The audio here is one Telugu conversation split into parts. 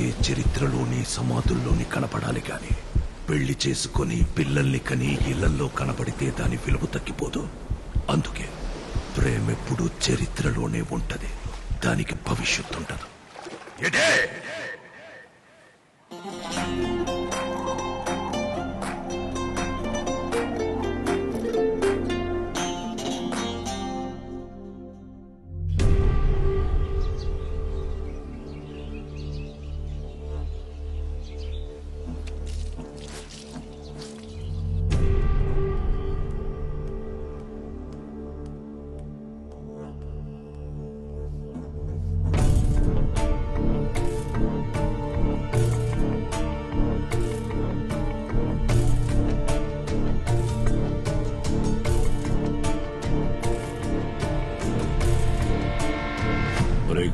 అయితే చరిత్రలోని సమాధుల్లోని కనపడాలి గాని పెళ్లి చేసుకొని పిల్లల్ని కని ఇళ్లల్లో కనపడితే దాని విలువ తగ్గిపోదు. అందుకే ప్రేమెప్పుడు చరిత్రలోనే ఉంటది, దానికి భవిష్యత్తు ఉండదు.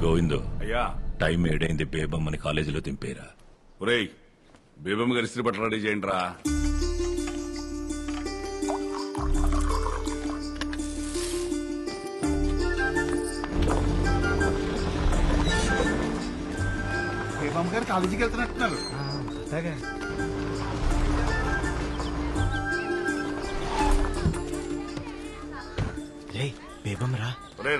గోవిందు అయ్యా, టైం ఏడైంది, బేబమ్మని కాలేజీలో దింపేరా. ఒరేయ్, బేబమ్మ గారి ఇస్త్రీ బట్టలు రెడీ చేయండి రా. బేబమ్మ గారు కాలేజీకి వెళ్తున్నట్టున్నారు. బేబమ్మరా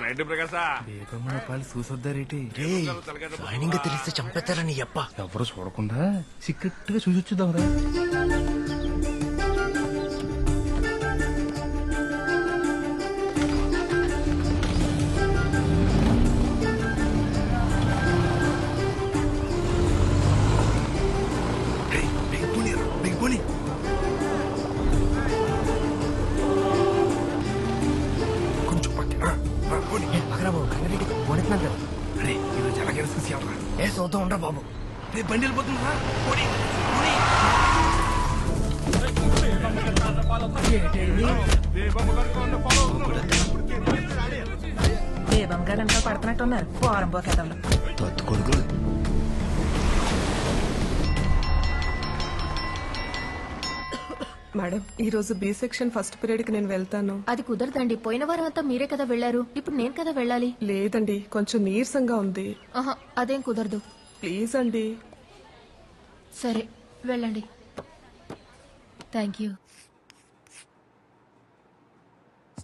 నైట్ ప్రకాశా బేబమ్మ పాలు చూసొద్దారేటి జాయినింగ్ తెలిస్తే చంపేస్తారా నీ అప్ప. ఎవరు చూడకుండా సీక్రెట్ గా చూసొచ్చుదాంరా. చూద్దాం ఉండరా బాబు. బండి వెళ్ళిపోతుందా? బేబమ్మ గారు అంతా పడుతున్నట్టున్నారు వారం పోకేదాళ్ళు. మేడం, ఈ రోజు బి సెక్షన్ ఫస్ట్ పీరియడ్ కి నేను వెళ్తాను. అది కుదరదండి, పోయిన వారం అంతా మీరే కదా వెళ్లారు, ఇప్పుడు నేను కదా వెళ్ళాలి. లేదండి, కొంచెం నీరసంగా ఉంది. అదేం కుదరదు. ప్లీజ్ అండి. సరే వెళ్ళండి. Thank you.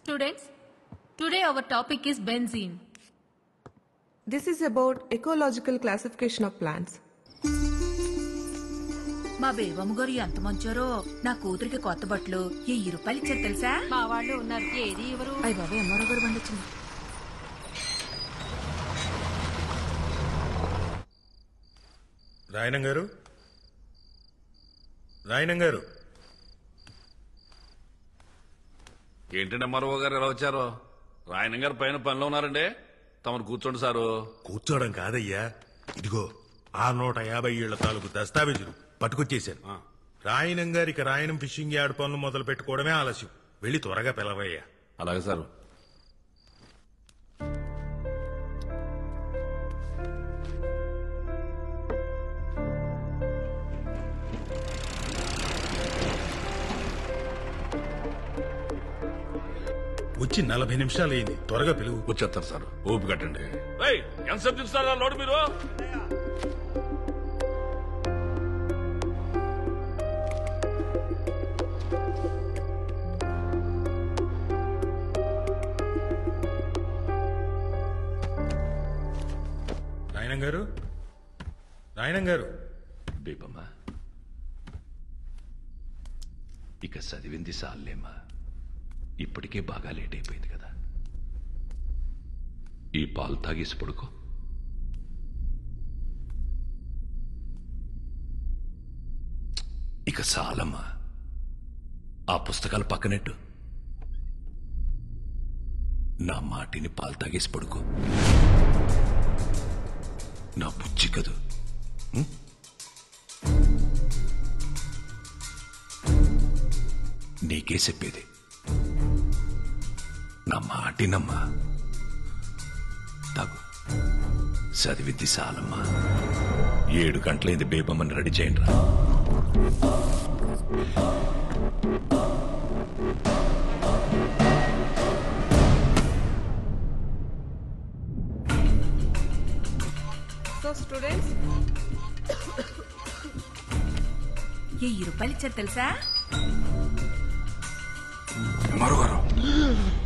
Students, today our topic is benzene. This is about ecological classification of plants. మా బేబమ్మ గారు ఎంత మంచారో. నా కూతురికి కొత్త బట్టలు 1000 రూపాయలు ఇచ్చారు తెలుసా. మా వాళ్ళు ఉన్నారు, ఏది ఎవరు? అయ్య బాబా, ఎంఆర్ఓ గారు బండి వచ్చింది. రాయనం గారు, రాయనం గారు. ఏంటంటే మరో గారు ఎలా వచ్చారో? రాయనం గారు పైన పనిలో ఉన్నారండి. తమరు కూర్చోండి సారు. కూర్చోవడం కాదయ్యా, ఇదిగో 650 ఏళ్ల తాలూకు దస్తావేజులు పట్టుకొచ్చేశాను. రాయనం గారికి రాయనం ఫిషింగ్ యార్డ్ పనులు మొదలు పెట్టుకోవడమే ఆలస్యం. వెళ్ళి త్వరగా పిలవయ్యా. అలాగే సారు. వచ్చి 40 నిమిషాలు అయింది, త్వరగా పిలువు. వచ్చేస్తారు సార్, ఓపి కట్టండి. ఎంతసేపు చూస్తారా లోడు మీరు? రాయనం గారు, రాయనం గారు. బేబమ్మ, ఇక చదివింది సాలేమ్మా. ఇప్పటికే బాగా లేట్ అయిపోయింది కదా. ఈ పాలు తాగేసి పడుకో. ఇక చాలమ్మా, ఆ పుస్తకాలు పక్కనెట్టు. నా మాటిని పాలు తాగేసి పడుకో. నా బుజ్జి కదూ. నీకే చెప్పేది, నా మాటినమ్మా. తాగు, చదివిద్ది చాలమ్మా. 7 గంటలైంది, బేబమ్మని రెడీ చేయండి రా. సో స్టూడెంట్స్, రూపాయలు ఇచ్చారు తెలుసా? మరోగారు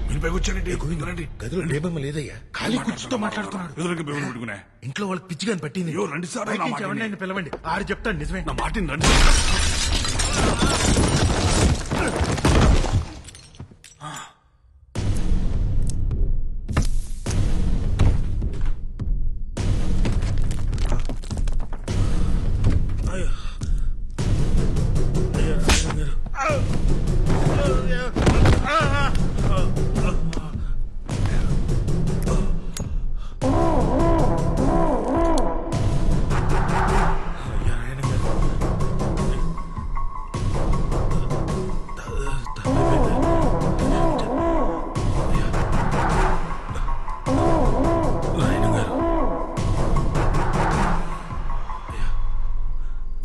మీరు పైకి వచ్చారండి. గదిలో బేబమ్మ లేదయ్యా, ఖాళీ కూర్చుతో మాట్లాడుతున్నాడు. ఎదురుగా బేబం పెట్టుకునే ఇంట్లో వాళ్ళకి పిచ్చిగాని పట్టింది. అయ్యో, రండి సార్, బయట నా నుంచి మాట ఎవరినైనా వినండి. పిలవండి, ఆడు చెప్తాడు నిజమే. నా మాటిని రండి.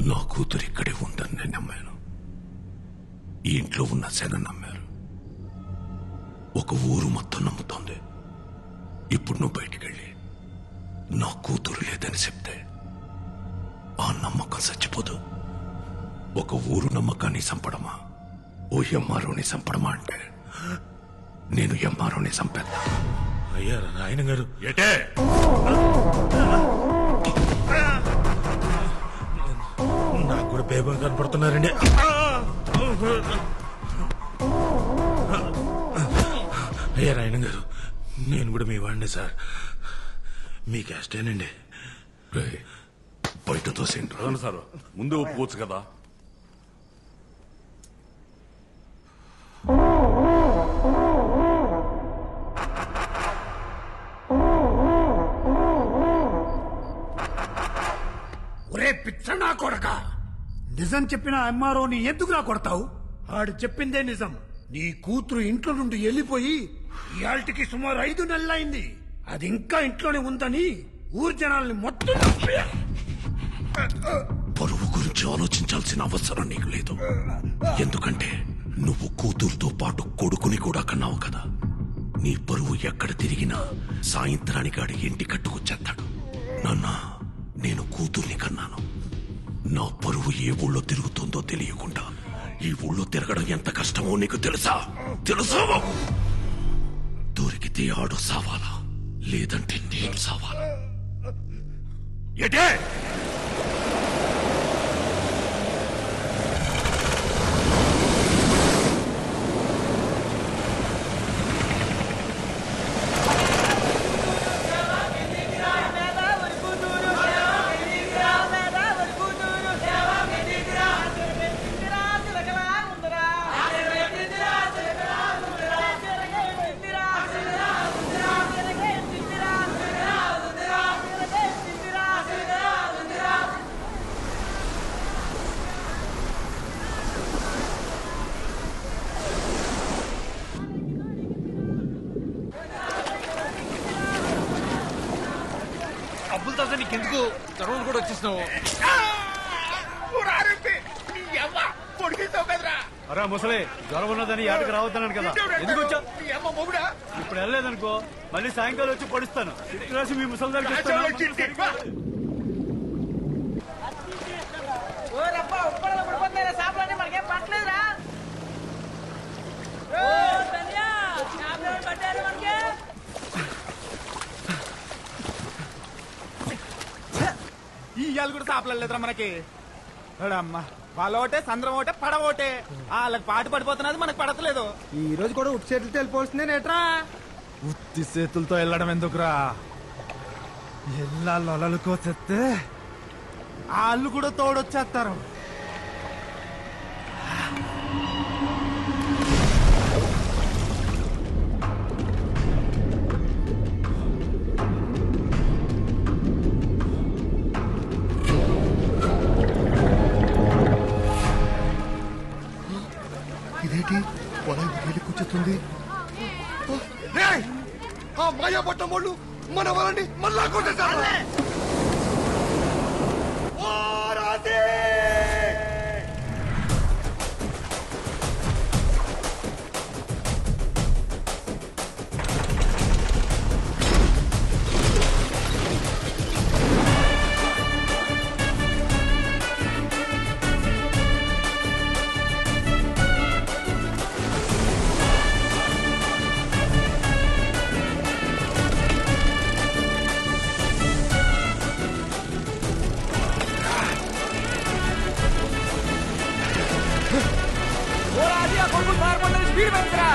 నా కూతురు ఇక్కడే ఉందని నేను నమ్మాను. ఈ ఇంట్లో ఉన్న శన నమ్మారు. ఒక ఊరు మొత్తం నమ్ముతోంది. ఇప్పుడు నువ్వు బయటికెళ్ళి నా కూతురు లేదని చెప్తే ఆ నమ్మకం చచ్చిపోదు. ఒక ఊరు నమ్మకాన్ని చంపడమా, ఓ ఎంఆర్ఓని చంపడమా అంటే నేను ఎంఆర్ఓని చంపేద్దా. అయ్యా నాయన గారు, ఏటే నాకు కూడా బేబం కనపడుతున్నారండి. అయ్యా నాయన గారు, నేను కూడా మీ వాడిని సార్, మీ క్యాస్టేనండి. బయట తోసేంట్రా. అవును సార్, ముందు ఒప్పుకోవచ్చు కదా. ఒరే పిచ్చనా కొడక, నిజం చెప్పిన ఎంఆర్ఓని ఎందుకు నా కొడతావు? ఆడు చెప్పిందే నిజం. నీ కూతురు ఇంట్లో నుండి వెళ్ళిపోయి ఇయాల్టికి సుమారు 5 నెలలైంది. అది ఇంకా ఇంట్లోనే ఉందని ఊరు జనాల్ని మొత్తం పరువు గురించి ఆలోచించాల్సిన అవసరం నీకు లేదు. ఎందుకంటే నువ్వు కూతురుతో పాటు కొడుకుని కూడా కన్నావు కదా. నీ పరువు ఎక్కడ తిరిగినా సాయంత్రానికి ఆడి ఇంటి కట్టుకొచ్చేస్తాడు. నాన్న, నేను కూతుర్ని కన్నాను. నా పరువు ఏ ఊళ్ళో తిరుగుతుందో తెలియకుండా ఈ ఊళ్ళో తిరగడం ఎంత కష్టమో నీకు తెలుసా? తెలుసా? దొరికితే ఆడు సావాలా, లేదంటే నేను సావాలా. ఏటే అబ్బుల్ తాత నీకెందుకు గర్వం కూడా వచ్చేసినావు? అరే ముసలి, జ్వరం ఉన్నదని యాటకు రావద్దన్నాను కదా, ఎందుకు వచ్చా? ఇప్పుడు వెళ్ళలేదనుకో మళ్ళీ సాయంకాలం వచ్చి పడుస్తాను. రాసి మీ ముసలి దగ్గర ఈ ఇయాలు కూడా సాపలేదురా మనకి. అమ్మా, వాళ్ళ ఒకటే సంద్రం ఒకటే పడవ ఒకటే. వాళ్ళకి పాటు పడిపోతున్నది, మనకు పడతలేదు. ఈ రోజు కూడా ఉట్టి చేతులతో వెళ్ళిపోతుంది నేట్రా. ఉత్తి చేతులతో వెళ్ళడం ఎందుకురా? ఎల్లా లొలలుకోసేస్తే వాళ్ళు కూడా తోడొచ్చేస్తారు. ఇదేంటి పొలం వెళ్ళి కూర్చుంది? ఆ మాయా పట్టం వాళ్ళు మన వాళ్ళని మళ్ళా కొట్టేశారు. స్పీడ్ పెంచరా.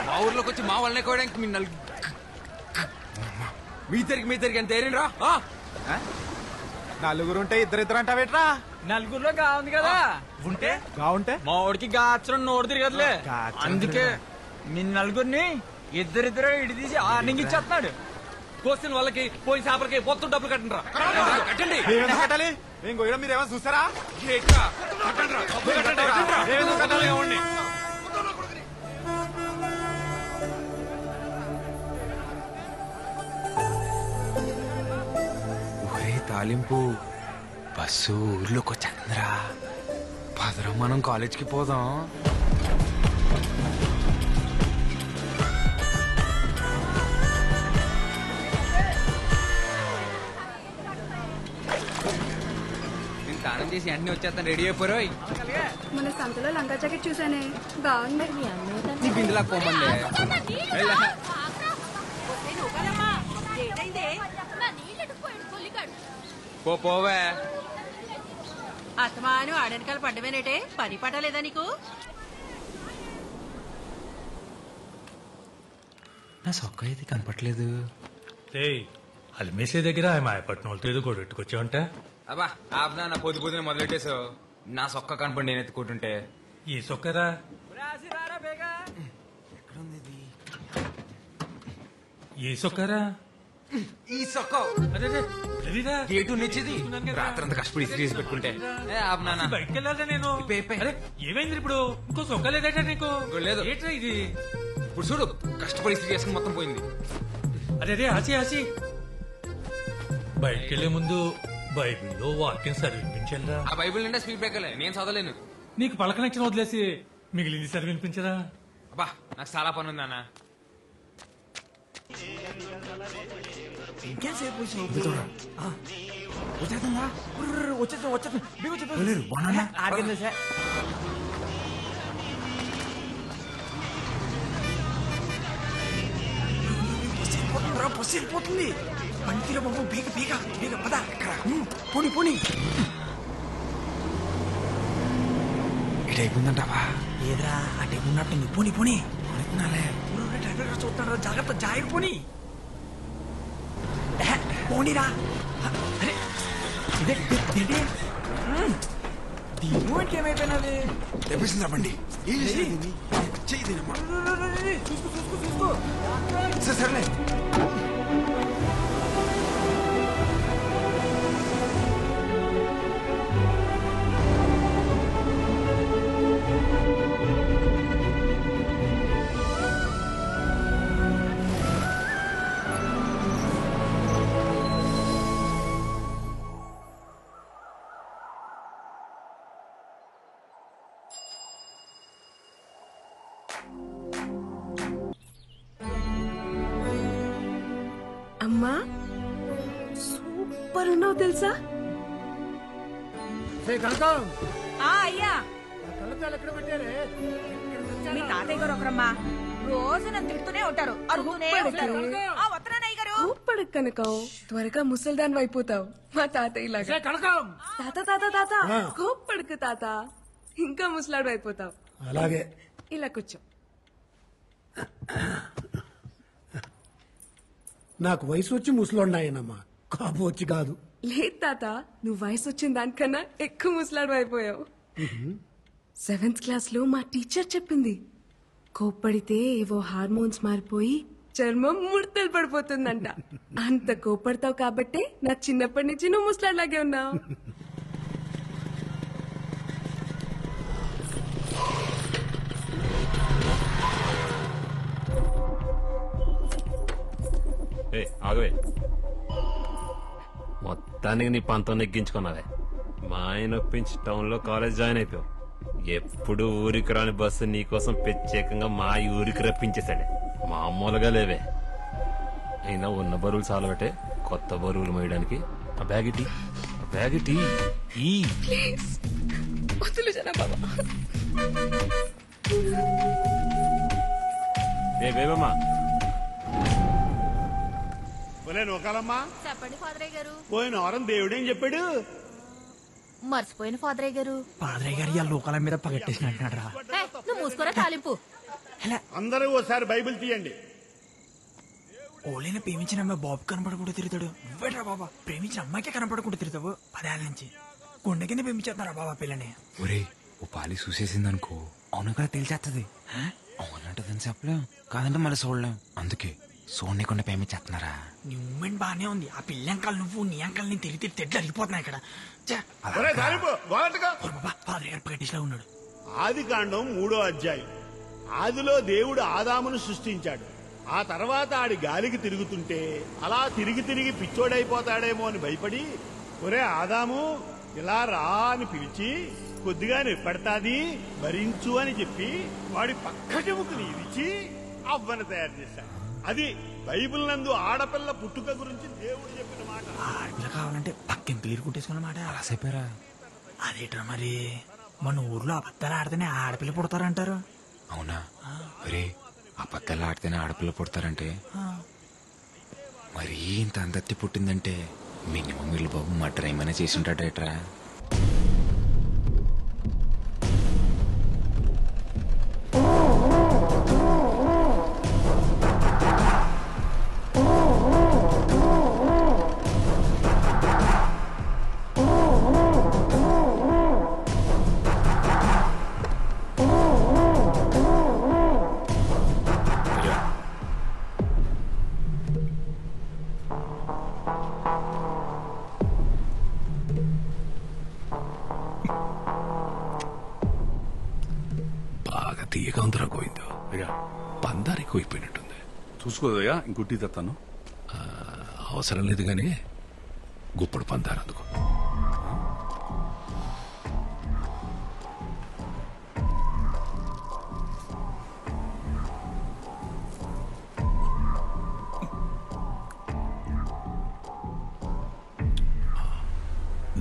మా ఊర్లోకి వచ్చి మా వాళ్ళని కోయడానికి మీ తిరిగి ఎంత ఏరినరా? నలుగురుంటే ఇద్దరిద్దరు అంటావేట్రా? నలుగురులో గా ఉంది కదా, ఉంటే బాగుంటే మా వాడికి గాచరం నోడు తిరగదులే. అందుకే మీ నలుగురిని ఇద్దరిద్దరు ఇడి తీసి ఆర్నింగ్ ఇచ్చేస్తున్నాడు. కోసిన వాళ్ళకి పోయిన చేపలకి మొత్తం డబ్బులు కట్టండి. కట్టండి. కట్టాలి. మేము గోయడం మీరు ఏమైనా చూసారా? తాలింపు బస్సు ఊర్లోకి వచ్చేంద్రా. పదరం మనం కాలేజ్కి పోదాం. నేను స్నానం చేసి అన్ని వచ్చేస్తాను. రెడీ అయిపోరు. మన సంతలో లంగా జాకెట్ చూసానే, బాగుంది. నీ బిందులా పోమంది. పోవే. అత్తమాను ఆడెనకాల పడ్డమేనేటే, పని పట్టలేదా నీకు? నా సొక్క అయితే కనపట్లేదు. అల్మేసే దగ్గర మాయపట్నం వాళ్ళతో ఏదో కొట్టుకొచ్చావంట. అబ్బా ఆపనా, నా పొద్దు పొద్దున మొదలెట్టేసావు. నా సొక్క కనపడి నేను ఎత్తుకుంటుంటే. ఈ సొక్కరా ఏ సొక్కరా? ఈ సొక్క గేటు నిచ్చేది. రాత్రంతా కష్టపడి తీసి పెట్టుకుంటే బయటకు వెళ్ళాలా నేను? ఏమైంది ఇప్పుడు? ఇంకో సొక్క లేదట నీకు? లేదు. ఏంట్రా ఇది? ఇప్పుడు చూడు, కష్టపడి ఇస్త్రీ చేసుకుని మొత్తం పోయింది. అదే ఆచి బయటకెళ్లే ముందు బైబిల్లో వాక్యం చదివించాలరా. ఆ బైబిల్ నిండా స్పీడ్ బ్రేకర్లే, నేను చదవలేను. నీకు పలకనచ్చిన వదిలేసి మిగిలింది చదివినిపించరా? అబ్బా నాకు చాలా పని ఉంది అన్న. ఇంకేసేపు బస్సు వెళ్ళిపోతుంది. బంతిలో బాబు బీగ బీగ బీగ పద. పోనీ పోనీ. ఇటైపోయిందంటావా? ఏదరా అంటే ఉన్నట్టుంది. పోనీ పోనీ అనుకున్నాలే. డ్రైవర్ చూస్తున్నాడు, జాగ్రత్త జాయిర్. పోనీ పోనీరా. దీనికి ఏమైపోయినది? తెప్పిస్తుందా బండి? చూసుకో సరేలే. అమ్మా సూపర్ ఉన్నావు తెలుసా? అయ్యా మీ తాతయ్య గారు ఒకరమ్మా రోజు నన్ను తిడుతూనే ఉంటారు. ఊపడక కనకం త్వరగా ముసల్దాన్ అయిపోతావు మా తాతయ్య లాగా. తాత తాత తాత కోప్పడుకు తాత, ఇంకా ముసలాడు అయిపోతావు. అలాగే ఇలా కూర్చో. నాకు వయసు వచ్చి ముసలోన్నాయనమ్మా, కాపు వచ్చి కాదు. లేదు తాత, నువ్వు వయసు వచ్చిన దానికన్నా ఎక్కువ ముసలాడు అయిపోయావు. 7th క్లాస్ లో మా టీచర్ చెప్పింది, కోప్పడితే ఏవో హార్మోన్స్ మారిపోయి చర్మం ముడతలు పడిపోతుందంట. అంత కోపడతావు కాబట్టే నా చిన్నప్పటి నుంచి నువ్వు ముసలాడ్లాగే ఉన్నావు. ఆగవే, మొత్తానికి నీ పంతం నెగ్గించుకున్నావే. మా ఆయన ఒప్పించి టౌన్ లో కాలేజ్ జాయిన్ అయిపోయావు. ఎప్పుడు ఊరికి రాని బస్సు నీకోసం ప్రత్యేకంగా మా ఊరికి రప్పించేశాడే. మామూలుగా లేవే. అయినా ఉన్న బరువులు చాలబట్టే కొత్త బరువులు మోయడానికి. ఆ బ్యాగ్ ఇటీ, ఆ బ్యాగ్ ఇటీ. ఏ బేబమ్మా, నూకాలమ్మా చెప్పండి ఫాదరయ్య గారు. పోయిన వారం దేవుడేం చెప్పాడు? మర్చిపోయిన ఫాదరయ్య గారు. ఫాదరయ్య గారు ఇవాళ లోకాల మీద పగట్టేసినట్టున్నాడు రా. నువ్వు మూసుకోరా తాలింపు. అందరూ ఓసారి బైబిల్ తీయండి. ఓలైనా ప్రేమించిన అమ్మాయి బాబు కనపడకుండా తిరుగుతాడు. నువ్వేట్రా బాబా, ప్రేమించిన అమ్మాయికే కనపడకుండా తిరుగుతావు. 10 ఏళ్ళ నుంచి గుండె కింద ప్రేమించేస్తున్నారా బాబా పిల్లని. ఒరే, ఓ పాలి చూసేసిందనుకో, అవును కదా తెలిసేస్తుంది. అవునంటదని చెప్పలేం, కాదంటే మళ్ళీ చూడలేం. అందుకే సోనికుండా ప్రేమించేస్తున్నారా? నీ మూమెంట్ బానే ఉంది. ఆ పిల్ల అంకాలు నువ్వు, నీ అంకాలు నేను తిరిగి తెడ్లు అరిగిపోతున్నాయి ఇక్కడ. ఫాదర్ గారు పగటిలా ఉన్నాడు. ఆదికాండం 3వ అధ్యాయం. ఆదిలో దేవుడు ఆదామును సృష్టించాడు. ఆ తర్వాత ఆడి గాలికి తిరుగుతుంటే అలా తిరిగి తిరిగి పిచ్చోడైపోతాడేమో అని భయపడి, ఒరే ఆదాము ఇలా రా అని పిలిచి కొద్దిగా నిప్పడతాది భరించు అని చెప్పి వాడి పక్క చెముకుని ఇరిచి అవ్వను తయారు చేశాడు. అది బైబిల్ నందు ఆడపిల్ల పుట్టుక గురించి దేవుడు చెప్పిన మాట. ఆడపిల్ల కావాలంటే పక్కన తీరు కుట్టేసుకున్నమాట. అలా చెప్పారా? అదేట్రా మరి, మన ఊర్లో అబద్ధాలు ఆడితేనే ఆడపిల్ల పుడతారంటారు. అవునా? ఒరే, అబద్ధాలు ఆడితేనే ఆడపిల్ల పుడతారంటే మరి ఇంత అందత్తి పుట్టిందంటే మినిమం వీళ్ళు బాబు మటర్ ఏమైనా చేసి ఉంటాడేట్రా? తీయగా ఉందిరా గోవిందో. పందారు ఎక్కువైపోయినట్టుంది. చూసుకోదయ్యా, ఇంకొట్టి తెస్తాను. అవసరం లేదు గాని గుప్పుడు పందారు అందుకో.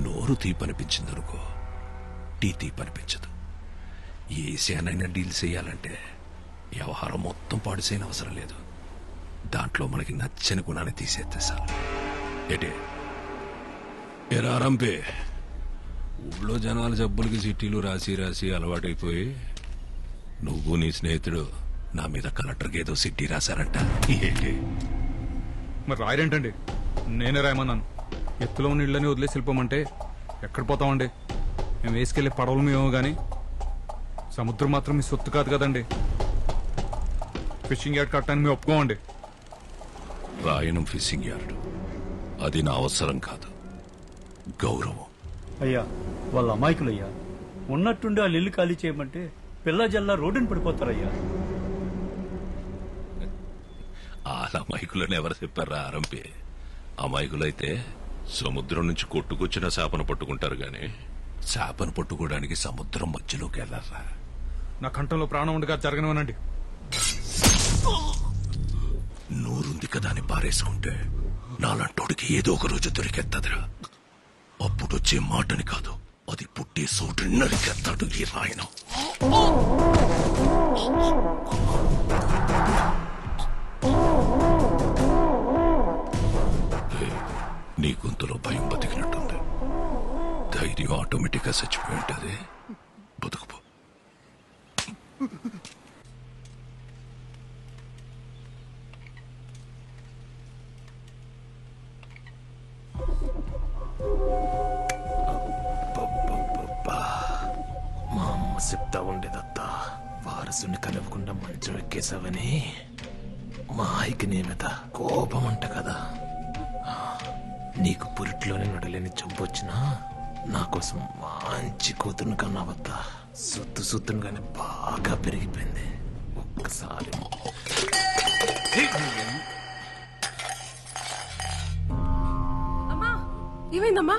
నోరు తీపనిపించిందనుకో, టీ తీపనిపించదు. ఏ ఏసియానైనా డీల్ చేయాలంటే వ్యవహారం మొత్తం పాడు చేయని అవసరం లేదు. దాంట్లో మనకి నచ్చని గుణాన్ని తీసేస్తే చాలు. ఏటే ఎరారంపే, ఊళ్ళో జనాల జబ్బులకి చిట్టీలు రాసి రాసి అలవాటైపోయి నువ్వు నీ స్నేహితుడు నా మీద కలెక్టర్కి ఏదో సిట్టి రాశారంట. ఏంటి మరి రాయరేంటండి? నేనే రాయమన్నాను. ఎత్తులో ఉన్న ఇళ్ళని వదిలేసి వెళ్ళిపోమంటే ఎక్కడ పోతామండి? మేము వేసుకెళ్లే పడవలు మేమో గాని సముద్రం మాత్రం మీ సొత్తు కాదు కదండి. ఫిషింగ్ యార్డ్ కట్టడానికి మేము ఒప్పుకోమండి. రాయనం ఫిషింగ్ యార్డ్ అది నా అవసరం కాదు, గౌరవం. అయ్యా, వాళ్ళ అమాయకులయ్యా. ఉన్నట్టుండి వాళ్ళు ఇల్లు ఖాళీ చేయమంటే పిల్ల జల్లా రోడ్డుని పడిపోతారయ్యా. వాళ్ళ అమాయకులని ఎవరు చెప్పారా ఆరంపే? అమాయకులైతే సముద్రం నుంచి కొట్టుకొచ్చిన చేపను పట్టుకుంటారు గాని చేపను పట్టుకోవడానికి సముద్రం మధ్యలోకి వెళ్ళారా? నా కంఠంలో ప్రాణం ఉండగా జరగనివనండి. నోరుంది కదా అని పారేసుకుంటే నాలంటోడికి ఏదో ఒక రోజు దొరికెత్తదిరా. అప్పుడొచ్చే మాటని కాదు, అది పుట్టే చోటు నరికెత్తాడు ఈ రాయనం. నీ గొంతులో భయం బతికినట్టుంది. ధైర్యం ఆటోమేటిక్గా చచ్చిపోయి ఉంటుంది. బతుకుపో. మా అమ్మ చెప్తా ఉండేదత్తా, వారసుని కలవకుండా మంచం ఎక్కేసావని. మా ఆయికి నీ మీద కోపం అంట కదా. నీకు పురిట్లోనే నడలేని జబ్బు వచ్చినా నా కోసం మంచి కూతురుని కన్నావద్దా. సుత్తును కానీ బాగా పెరిగిపోయింది. ఒక్కసారి అమ్మా, ఏమైందమ్మా?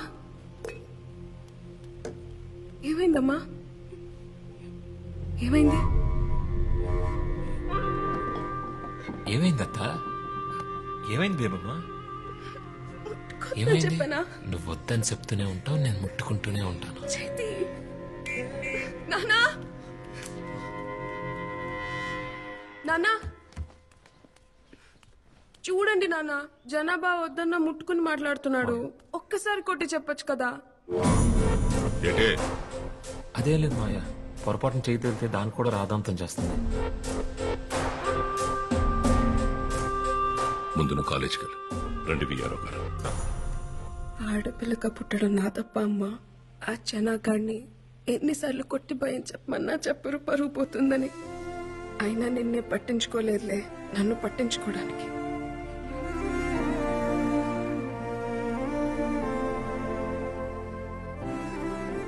ఏమైందమ్మా? ఏమైంది? ఏమైందత్తా? ఏమైంది బేబమ్మా? ఏమైంది? చెప్పనా? నువ్వు వద్దని చెప్తూనే ఉంటావు, నేను ముట్టుకుంటూనే ఉంటాను. చేతి నానా, నానా చూడండి నానా, జనాభా వద్దన్న ముట్టుకుని మాట్లాడుతున్నాడు. ఒక్కసారి కొట్టి చెప్పొచ్చు కదా. అదే లేదు మాయా, పొరపాటున చేయి వెళ్తే దాన్ని కూడా రాదాంతం చేస్తుంది. ముందు నువ్వు కాలేజీకి వెళ్ళు. రండి విఆర్ఓ గారు. ఆడపిల్లక పుట్టడం నా తప్ప అమ్మా. ఆ జనాగాడిని ఎన్నిసార్లు కొట్టి భయం చెప్పమన్నా చెప్పరు, పరుగు పోతుందని. అయినా నిన్నే పట్టించుకోలేదులే, నన్ను పట్టించుకోవడానికి.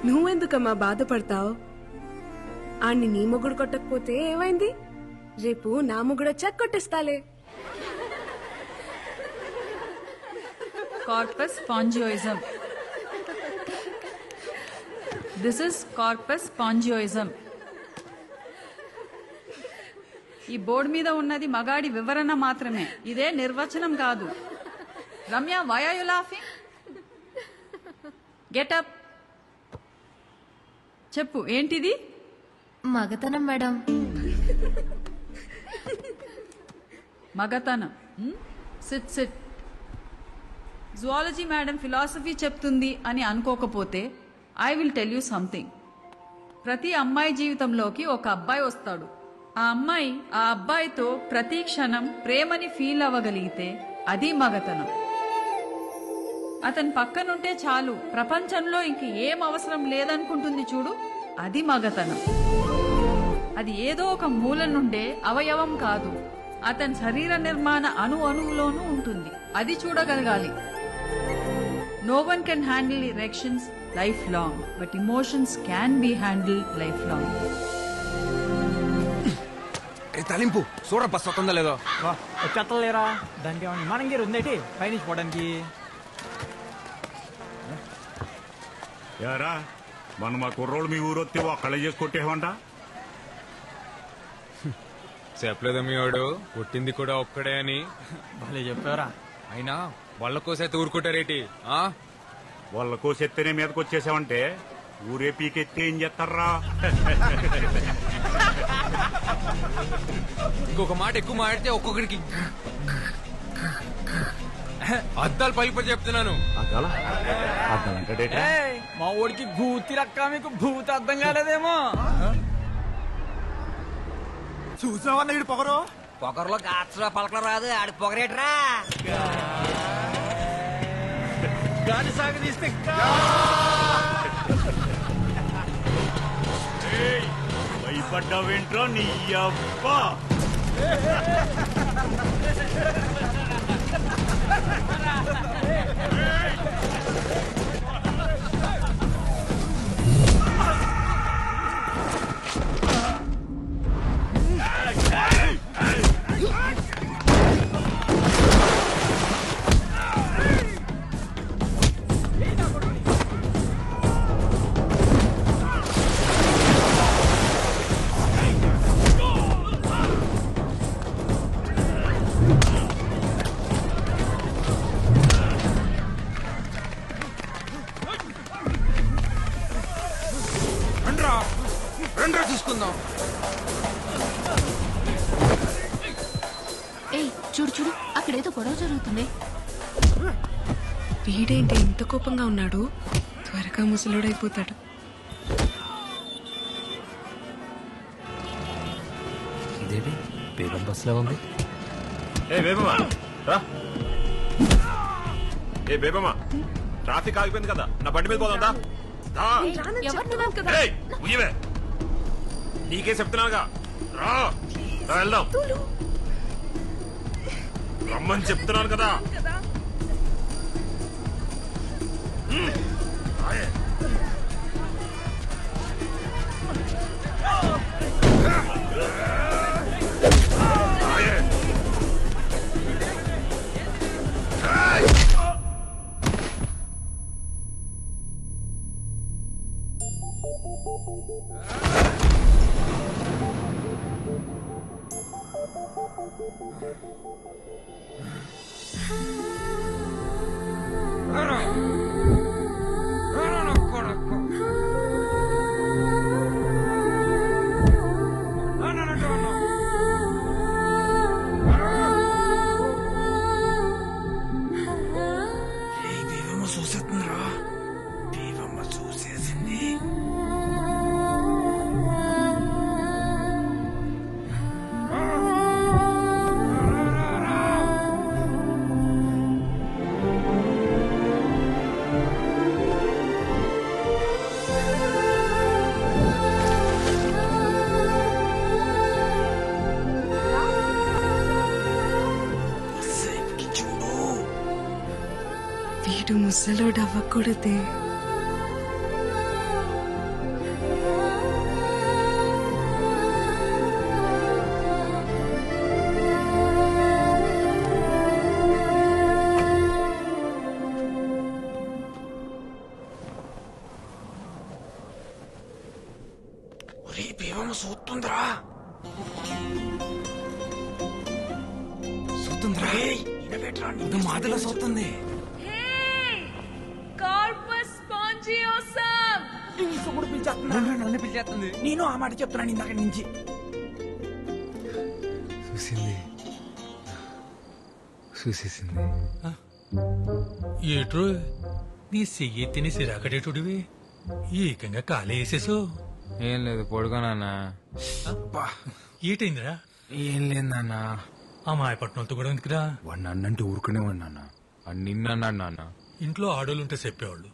నువ్వెందుకమ్మా బాధపడతావు? ఆణ్ణి నీ మొగుడు కొట్టకపోతే ఏమైంది? రేపు నా మొగుడు వచ్చాక కొట్టిస్తాలే. Corpus spongiosum. This is corpus spongiosum. ఈ బోర్డు మీద ఉన్నది మగాడి వివరణ మాత్రమే, ఇదే నిర్వచనం కాదు. Ramya, why are you laughing? Get up. చెప్పు, ఏంటిది? మగతనం మేడం. మగతనం. SIT SIT. Zoology madam philosophy చెప్తుంది అని అనుకోకపోతే I will tell you something. ప్రతి అమ్మాయి జీవితంలోకి ఒక అబ్బాయి వస్తాడు. ఆ అమ్మాయి ఆ అబ్బాయితో ప్రతి క్షణం ప్రేమని ఫీల్ అవ్వగలిగితే అది మగతనం. అతని పక్కనుంటే చాలు, ప్రపంచంలో ఇంక ఏం అవసరం లేదనుకుంటుంది చూడు, అది మగతనం. అది ఏదో ఒక మూల నుండే అవయవం కాదు, అతని శరీర నిర్మాణ అణువులోనూ ఉంటుంది. అది చూడగలగాలి. No one can handle erections lifelong, but emotions can be handled lifelong. తలింపు చూడ బస్ వస్తుందా లేదో. వచ్చేస్తలేరా? దానికి ఏమన్నా విమానం గేరు ఉందేటి పైనుంచి పోవడానికి? యారా మన మా కుర్రోళ్ళు మీ ఊరొత్తి ఒక్కళ్ళే చేసి కొట్టేవంట. చెప్పలేదు మీ వాడు, కొట్టింది కూడా ఒక్కడే అని. భలే చెప్పారా? అయినా వాళ్ళ కోసైతే ఊరుకుంటారేటి? వాళ్ళ కోసెత్తేనే మీదకి వచ్చేసావంటే ఊరే పీకెత్తి ఏం చేస్తారా? ఇంకొక మాట ఎక్కువ మాడితే ఒక్కొక్కడికి అద్దాలు పలిపోతే చెప్తున్నాను. మా ఊడికి భూతి రక్క, మీకు భూతి అర్థం కాలేదేమో. చూసావన్న ఇడు పొగరు. పొగరులో గాచరా పలకలు రాదు, ఆడి పొగరేట్రా. గాలి సాగు తీస్తే భయపడ్డావేంట్రా నీ అబ్బా? రండ్రా చూసుకుందాం. ఏయ్ చూడు చూడు, అక్కడేదో గొడవ జరుగుతుంది. వీడేంటి ఇంత కోపంగా ఉన్నాడు? త్వరగా ముసలుడైపోతాడు. ఇదేంటి బేగం బస్సులో ఉంది? ఏ బేబమ్మా రా. ఏ బేబమ్మా, ట్రాఫిక్ ఆగిపోయింది కదా, నా బండి మీద పోదా? నీకే చెప్తున్నానుగా, రా వెళ్దాం. రమ్మని చెప్తున్నాను కదా. వీడు ముసలోడు అవ్వకూడదే. చూస్తుందిరా చూస్తుందిరా ఇది మాదిలో చూస్తుంది. నన్ను పిలిచేస్తుంది. నేను ఆ మాట చెప్తున్నాను ఇందాక నుంచి. చూసేసింది. ఏట్రో నీ చెయ్యి తిని సిరాకడేటుడివి ఏకంగా కాలేసేసో. ఏం లేదు పొడుగునా. ఏటైందిరా? ఏం లేదు నాన్న. ఆ మాయపట్నంతో కూడా ఎందుకురా? వాడు నన్నంటే ఊరుకునే వాడు నాన్న. వాడు నిన్నన్నాడు నాన్న. ఇంట్లో ఆడోళ్ళుంటే చెప్పేవాళ్ళు,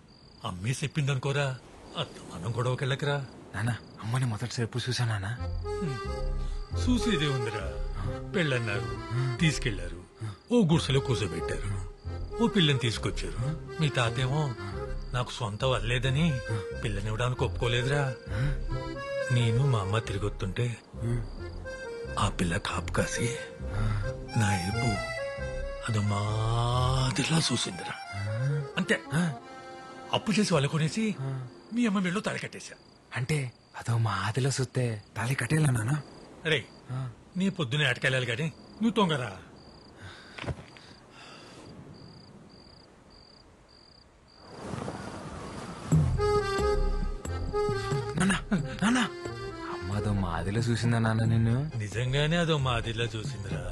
అమ్మే చెప్పిందనుకోరా. మనం గొడవకెళ్ళకరా నాన్న. అమ్మని మొదటిసారి ఎప్పుడు చూసా నాన్న? చూసేదే ఉందిరా. పెళ్ళన్నారు, తీసుకెళ్లారు, ఓ గుడిసెలో కూర్చోబెట్టారు, ఓ పిల్లని తీసుకొచ్చారు. మీ తాతేమో నాకు సొంత వల్లేదని పిల్లనివ్వడానికి ఒప్పుకోలేదురా. నేను మా అమ్మ తిరిగొస్తుంటే ఆ పిల్ల కాపు కాసి నా ఏపు అది మాదిలా చూసిందిరా. అంతే. అప్పు చేసి వాళ్ళు కొనేసి మీ అమ్మ మెళ్ళు తాళి కట్టేశా. అంటే అదో మా ఆదిలో చూస్తే తాళి కట్టేలా నాన్న? అరే నీ పొద్దునే ఆటకెళ్ళాలి గాని నువ్వు తొంగరా. అమ్మదో మాదిలో చూసిందా నాన్న నిన్ను? నిజంగానే అదో మాదిలా చూసిందిరా.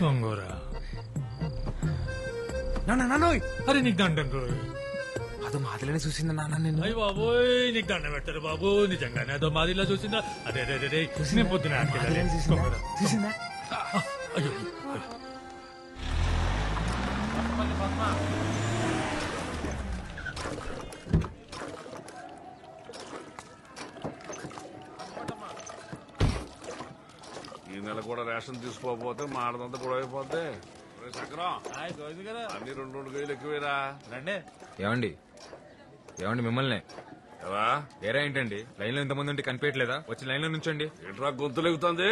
తొంగోరా. అరే నీకు దండం రోయ్. అదో మాదిలోనే చూసిందా నాన్న నిన్ను? అయ్యి బాబోయ్ నీకు దండం పెడతారు బాబు. నిజంగానే అదో మాదిలా చూసిందా? అదే అదే అదే నేను పొద్దునే ఆటకెళ్ళాలి. చూసిందా? అయ్యో ఈ నెల కూడా రేషన్ తీసుకోకపోతే మాడదంతా కూడా అయిపోద్ది. చక్రం అన్ని 2 కేజీలు ఎక్కువేరా. రండి. ఏమండి ఏమండి మిమ్మల్ని ఎలా వేరే ఏంటండి? లైన్ లో ఇంతమంది ఉంటే కనిపించట్లేదా? వచ్చి లైన్ లో నుంచండి. ఏంట్రా గొంతులెగుతుంది?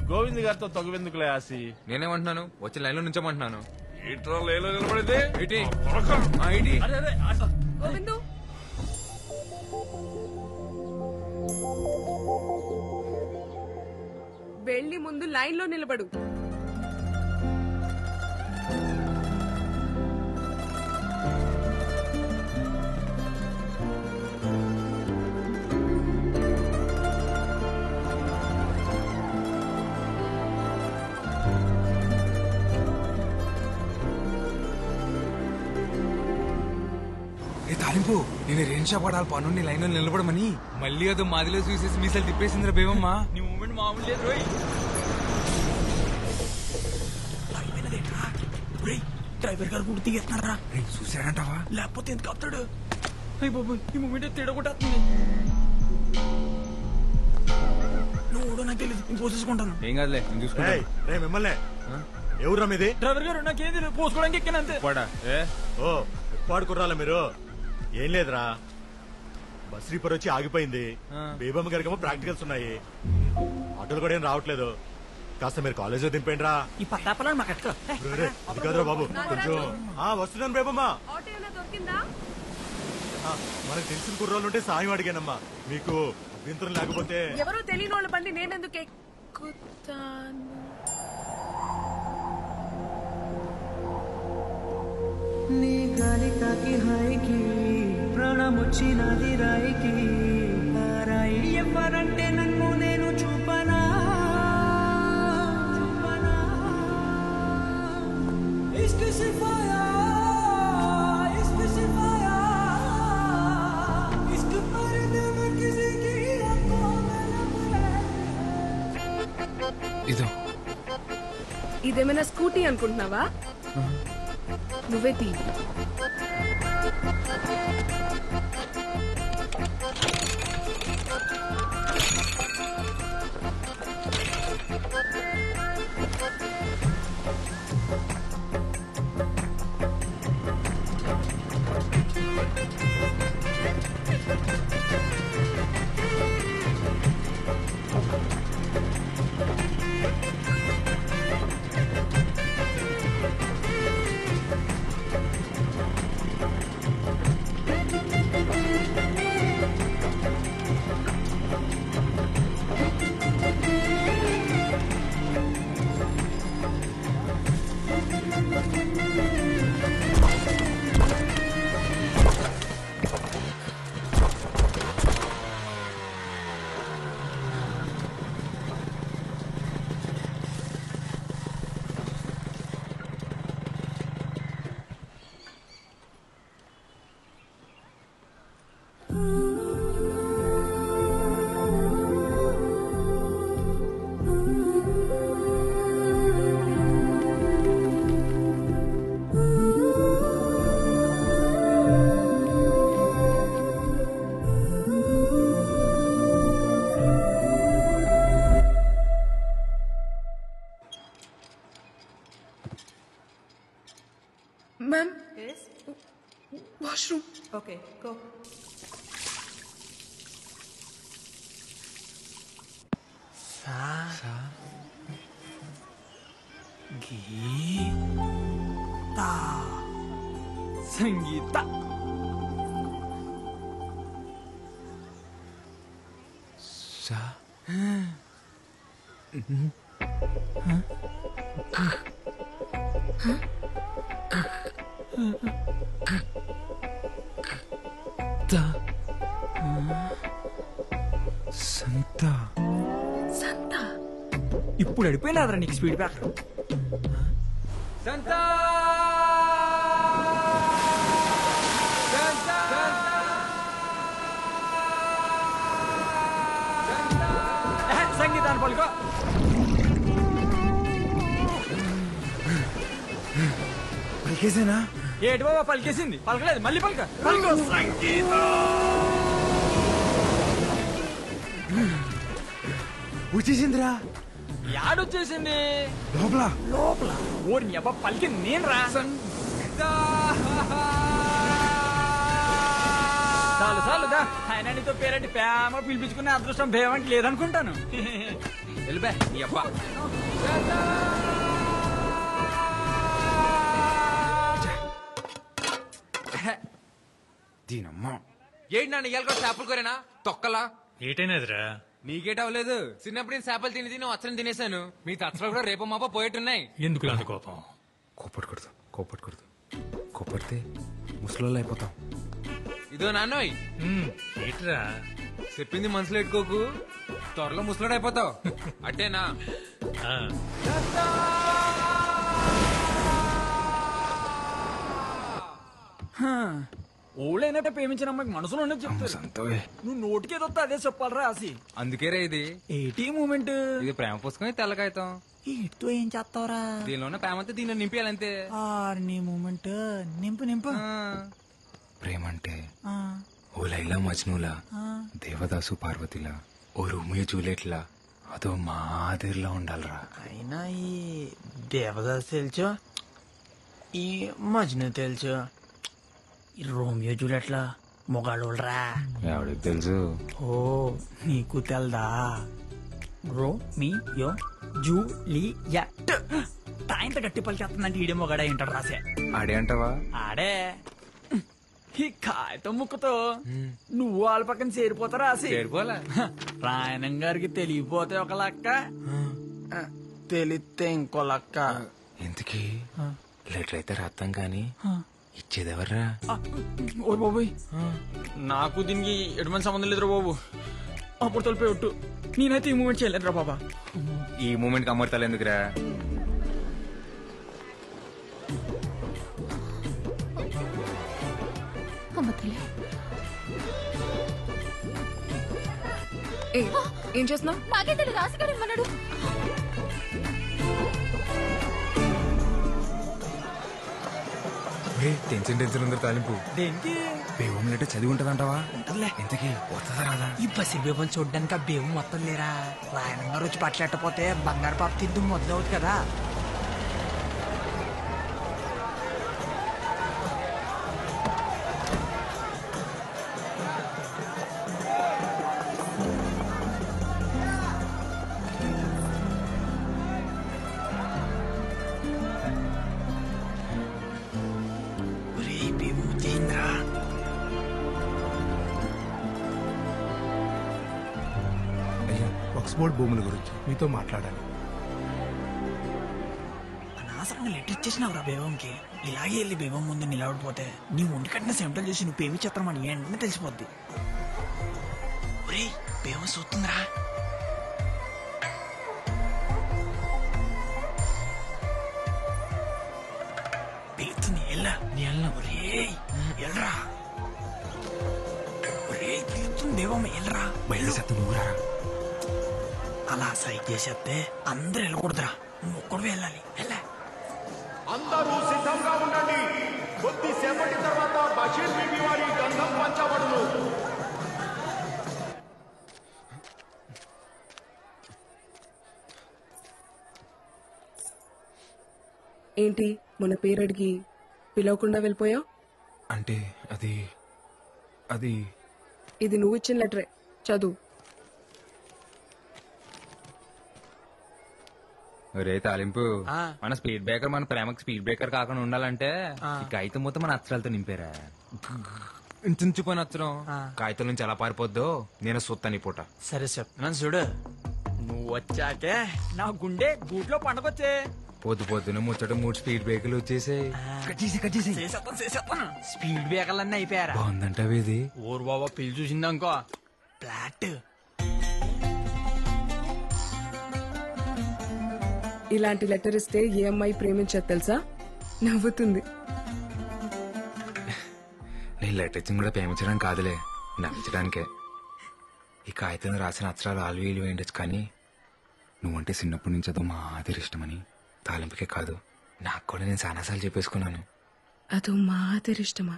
గోవింద్ గారితో తొగవెందుకులే ఆసి. నేనేమంటున్నాను? వచ్చి లైన్ లో నుంచోమంటున్నాను. ఏంట్రా లైన్లో నిలబడింది? వెళ్ళి ముందు లైన్ లో నిలబడు. కాలింపు నేను రేణు షాప్ వాడాలి పన్ను నీ లైన్ లో నిలబడమని మళ్ళీ అదో మాదిలో చూసేసి మీసాలు తిప్పేసిందిరా బేమమ్మా. నీ మూమెంట్ మామూలు లేదు రోయ్. డ్రైవర్ గారు కూడా దిగేస్తున్నారా? చూసాడంటావా? లేకపోతే ఎందుకు ఆపుతాడు? అయ్యి బాబు ఈ మూమెంట్ తిడగొట్టేస్తుంది. నువ్వు నాకు తెలియదు, నేను పోసేసుకుంటాను. ఏం కాదులే నేను చూసుకుంటా. మిమ్మల్ని ఎవరురా మీది? డ్రైవర్ గారు నాకేం తెలియదు, పోసుకోవడానికి ఎక్కినంతే. ఓ ఎప్పాడు కుర్రాలా మీరు? ఏం లేదురా, బస్ రీపర్ వచ్చి ఆగిపోయింది. బేబమ్మ గారికేమో ప్రాక్టికల్స్ ఉన్నాయి, ఆటోలు కూడా ఏం రావట్లేదు. కాస్త మీరు కాలేజీలో దింపండి రా. ఈ పట్టాపలని మాకు అది కాదురా బాబు, కొంచెం వస్తున్నాను బేబమ్మ. మనకు తెలిసిన కుర్రాళ్ళు ఉంటే సాయం అడిగానమ్మా, మీకు అభ్యంతరం లేకపోతే. ఎవరో తెలియని వాళ్ళ బండి నేనెందుకు ఎక్కుతాను? నీ గాలి తాకి హాయికి ప్రాణం వచ్చినది రాయికి, ఆ రాయి ఎవరంటే నన్ను నేను చూపనా చూపనా. ఇష్క్ సిఫాయా ఇష్క్ సిఫాయా ఇష్క్ పర్దే మే కిసి కి ఆంఖోं में ఇదో ఇదేమైనా స్కూటీ అనుకుంటున్నావా? నువ్వే తీ. Ma'am? Yes? Washroom. Okay, go. సంగీత సంతా సంతా ఇప్పుడు అడిపోయినాదరా నీకు స్పీడ్ బ్రేకర్. సంతా సంగీతాన్ని పలుకో. పలికేసేనా? ఏటి బాబా పలికేసింది? పలకలేదు, మళ్ళీ పలక. పలుకో సంగీతం. వచ్చేసిందిరా. యాడొచ్చేసింది? లోపల లోపల ఓరి అబ్బా పలికింది నేను రా. చాలు చాలుదా, ఆయన నీతో పేరంటి ప్రేమ పిలిపించుకునే అదృష్టం భేమంటి లేదనుకుంటాను. వెళ్ళిపా నీ అబ్బా. దీనమ్మా ఏంటి నన్ను ఇవాళ కూడా చేపలు కోరేనా తొక్కలా? ఏటైనదిరా? నీకేట అవ్వలేదు, చిన్నప్పుడు నేను చేపలు తిని తిని వచ్చని తినేశాను. మీ తచ్చలు కూడా రేపు మాప పోయేట్టున్నాయి. ఎందుకు అంత కోపం? కోపడకూడదు, కోపడకూడదు. కోపడితే ముసలోళ్ళు అయిపోతాం. ఇదో నాన్నోయ్ ఏట్రా చెప్పింది మనసులో పెట్టుకోకు, త్వరలో ముసలాడైపోతావు. అట్టేనా? ఓళ్ళైనట్టే ప్రేమించిన అమ్మాయికి మనసులో ఉన్నది చెప్తారు. నువ్వు నోటికి ఏదో అదే చెప్పాలరా రాసి. అందుకే రా ఇది ఏటీ మూమెంట్. ఇది ప్రేమ పుస్తకం తెల్ల కాగితం. ఇటుతో ఏం చేస్తావరా? దీనిలోనే ప్రేమ అంతా దీనిలో నింపేయాలంతే. నీ మూమెంట్ నింపు నింపు. ప్రేమ అంటే ఓ లైలా మజ్నూలా, దేవదాసు పార్వతిలా, ఓ రోమియో జూలియట్లా, అదో మాదిరిలా ఉండాలరా. అయినా ఈ దేవదాస్ తెలుసు, ఈ మజ్ను తెలుసు, ఈ రోమియో జూలియట్లా మొగాళ్ళురా. ఎవడికి తెలుసు? ఓ నీకు తెల్దా? రోమియో జూలియట్ తాయింత గట్టి పలికి వస్తుందంటే ఈడే మొగాడ ఏంటాడు రాసే. ఆడే అంటావా? ఆడే. ఈ కాగితం ముక్కతో నువ్వు వాళ్ళ పక్కన చేరిపోతారా రాసి. రాయణం గారికి తెలియపోతే ఒక లక్క, తెలిస్తే ఇంకో లక్క. ఎందుకీ లెటర్ అయితే రాస్తాం కానీ ఇచ్చేదెవర్రా? ఓ బాబోయ్, నాకు దీనికి ఎటువంటి సంబంధం లేదురా బాబు. అప్పుడు తొలిపోయి ఒట్టు, నేనైతే ఈ మూమెంట్ చేయలేదురా బాబా. ఈ మూమెంట్ కి అమర్తాలు ఎందుకురా? ఏం చేస్తున్నావు? నాకే తెలియదు, రాసిగారు ఇమ్మన్నాడు. టెన్షన్ ఉందరు తాలింపు. దేనికి? బేవం లెటర్ చదివి ఉంటదంటావా? ఉంటదిలే. ఎంతకీ వస్తుందా రాదా? ఈ బసి బేబం చూడ్డానికి ఆ బేవం మొత్తం లేరా. రాయణం గారు వచ్చి పట్లెట్టపోతే బంగారు పాప తిద్దు మొదలవుతుంది కదా. ఆక్స్ఫోర్డ్ భూముల గురించి మీతో మాట్లాడాలి. అనవసరంగా లెటర్ ఇచ్చేసినావురా బేవంకి. ఇలాగే వెళ్ళి బేవం ముందు నిలబడిపోతే నీ ఒంటి కట్టిన సెంటల్ చేసి నువ్వు పేమి చేస్తామని వెంటనే తెలిసిపోద్ది. ఒరే బేవం చూస్తుందిరా. పిలుస్తుంది, ఎల్లా నీ ఎల్లా. ఒరే ఎల్రా, ఒరే పిలుస్తుంది బేవం, ఎల్రా. నువ్వురా. అలా సైట్ చేసేస్తే అందరు వెళ్ళకూడదురా, నువ్వు ఒక్కడు వెళ్ళాలి. వెళ్ళా. అందరూ సిద్ధంగా ఉండండి. కొద్దిసేపటి తర్వాత బషీర్ బీబీ వారి గంధం పంచబడును. ఏంటి మన పేరు అడిగి పిలవకుండా వెళ్ళిపోయావు? అంటే అది అది ఇది నువ్వు ఇచ్చిన లెటరే, చదువు. రే తాలింపు, మన స్పీడ్ బ్రేకర్ మన ప్రేమకు స్పీడ్ బ్రేకర్ కాకుండా ఉండాలంటే ఈ కాగితం మొత్తం మన అక్షరాలతో నింపారా. చించిపోయిన అక్షరం కాగితం నుంచి ఎలా పారిపోద్దో నేను చూస్తాను ఈ పూట. సరే చెప్తున్నాను చూడు. నువ్వు వచ్చాకే నా గుండె గూట్లో పండగొచ్చే. పొద్దు పొద్దున ముచ్చట 3 స్పీడ్ బ్రేకర్లు వచ్చేసాయి. స్పీడ్ బ్రేకర్లన్నీ అయిపోయారా? బాగుందంటావు ఇది? ఊరు బాబా పిల్లి చూసిందనుకో ఫ్లాట్. ఇలాంటి లెటర్ ఇస్తే ఏ అమ్మాయి ప్రేమించదు తెలుసా? నవ్వుతుంది. నేను లెటర్ ఇచ్చింది కూడా ప్రేమించడానికి కాదులే, నమ్మించడానికే. ఈ కాగితం రాసిన అక్షరాలు ఆలు వీలు వేయచ్చు, కానీ నువ్వంటే చిన్నప్పటి నుంచి అదో మాదిరి ఇష్టమని తాలింపుకే కాదు నాకు కూడా నేను చాలాసార్లు చెప్పేసుకున్నాను. అదో మాదిరి ఇష్టమా?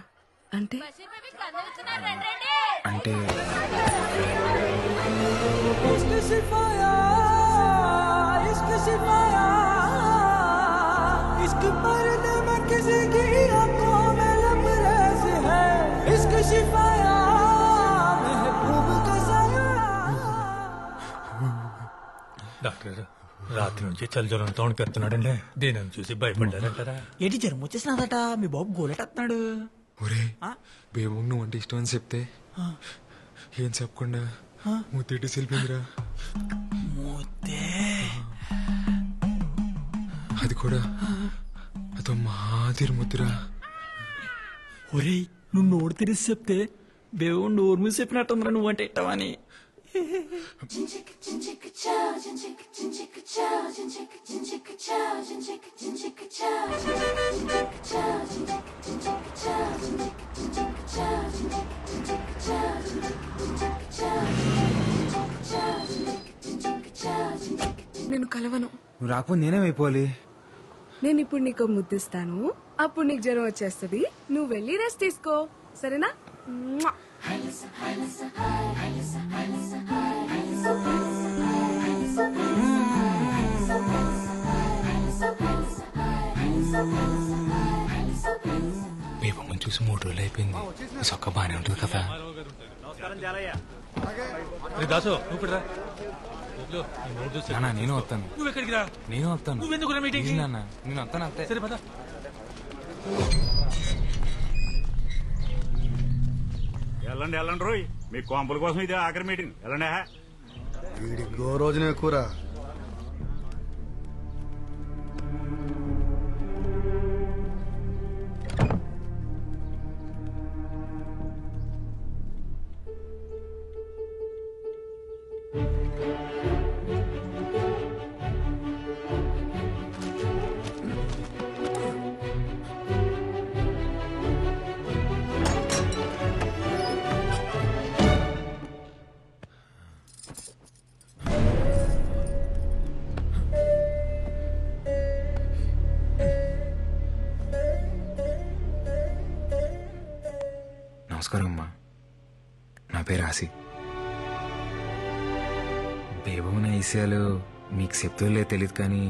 అంటే అంటే డాక్టర్ రాత్రి నుంచి చలిజ్వరం తోడుకెత్తున్నాడండి. దీనిని చూసి భయపడ్డారంటారా? ఏంటి జ్వరం వచ్చేసినాదట? మీ బాబు గోలెట్టేస్తున్నాడు. ఒరే బేబు నువ్వు అంటే ఇష్టం అని చెప్తే ఏం చెప్పకుండా ముత్తేటి సెల్పిందిరా. అది కూడా అదో మాదిరి ముద్దురా. ఒరే నువ్వు నోరు తెరిసి చెప్తే బేవు నోరు మీద చెప్పినట్టుందిరా నువ్వంటే ఇట్టవని. కలవను. నువ్వు రాకపోతే నేనేమైపోవాలి? నేను ఇప్పుడు నీకు ముద్దిస్తాను, అప్పుడు నీకు జ్వరం వచ్చేస్తుంది. నువ్వు వెళ్ళి రెస్ట్ తీసుకో, సరేనా? బేబమ్మని చూసి 3 రోజులు అయిపోయింది. సొక్క బానే ఉంటుంది కదా. దాసు నువ్వు నాన్న నేను వస్తాను. నువ్వు ఎక్కడికి రా? నేను వస్తాను. నువ్వెందుకు మీటింగ్? నాన్న నేను వస్తాను అంతే. సరే పద. వెళ్ళండి వెళ్ళండి రోయ్, మీ కోంపుల కోసం ఇదే ఆఖరి మీటింగ్. వెళ్ళండి. వీడికి రోజునే కూర. నమస్కారం అమ్మా, నా పేరు ఆసి. బేబమ్మ నా విషయాలు మీకు చెప్తుందో తెలియదు, కానీ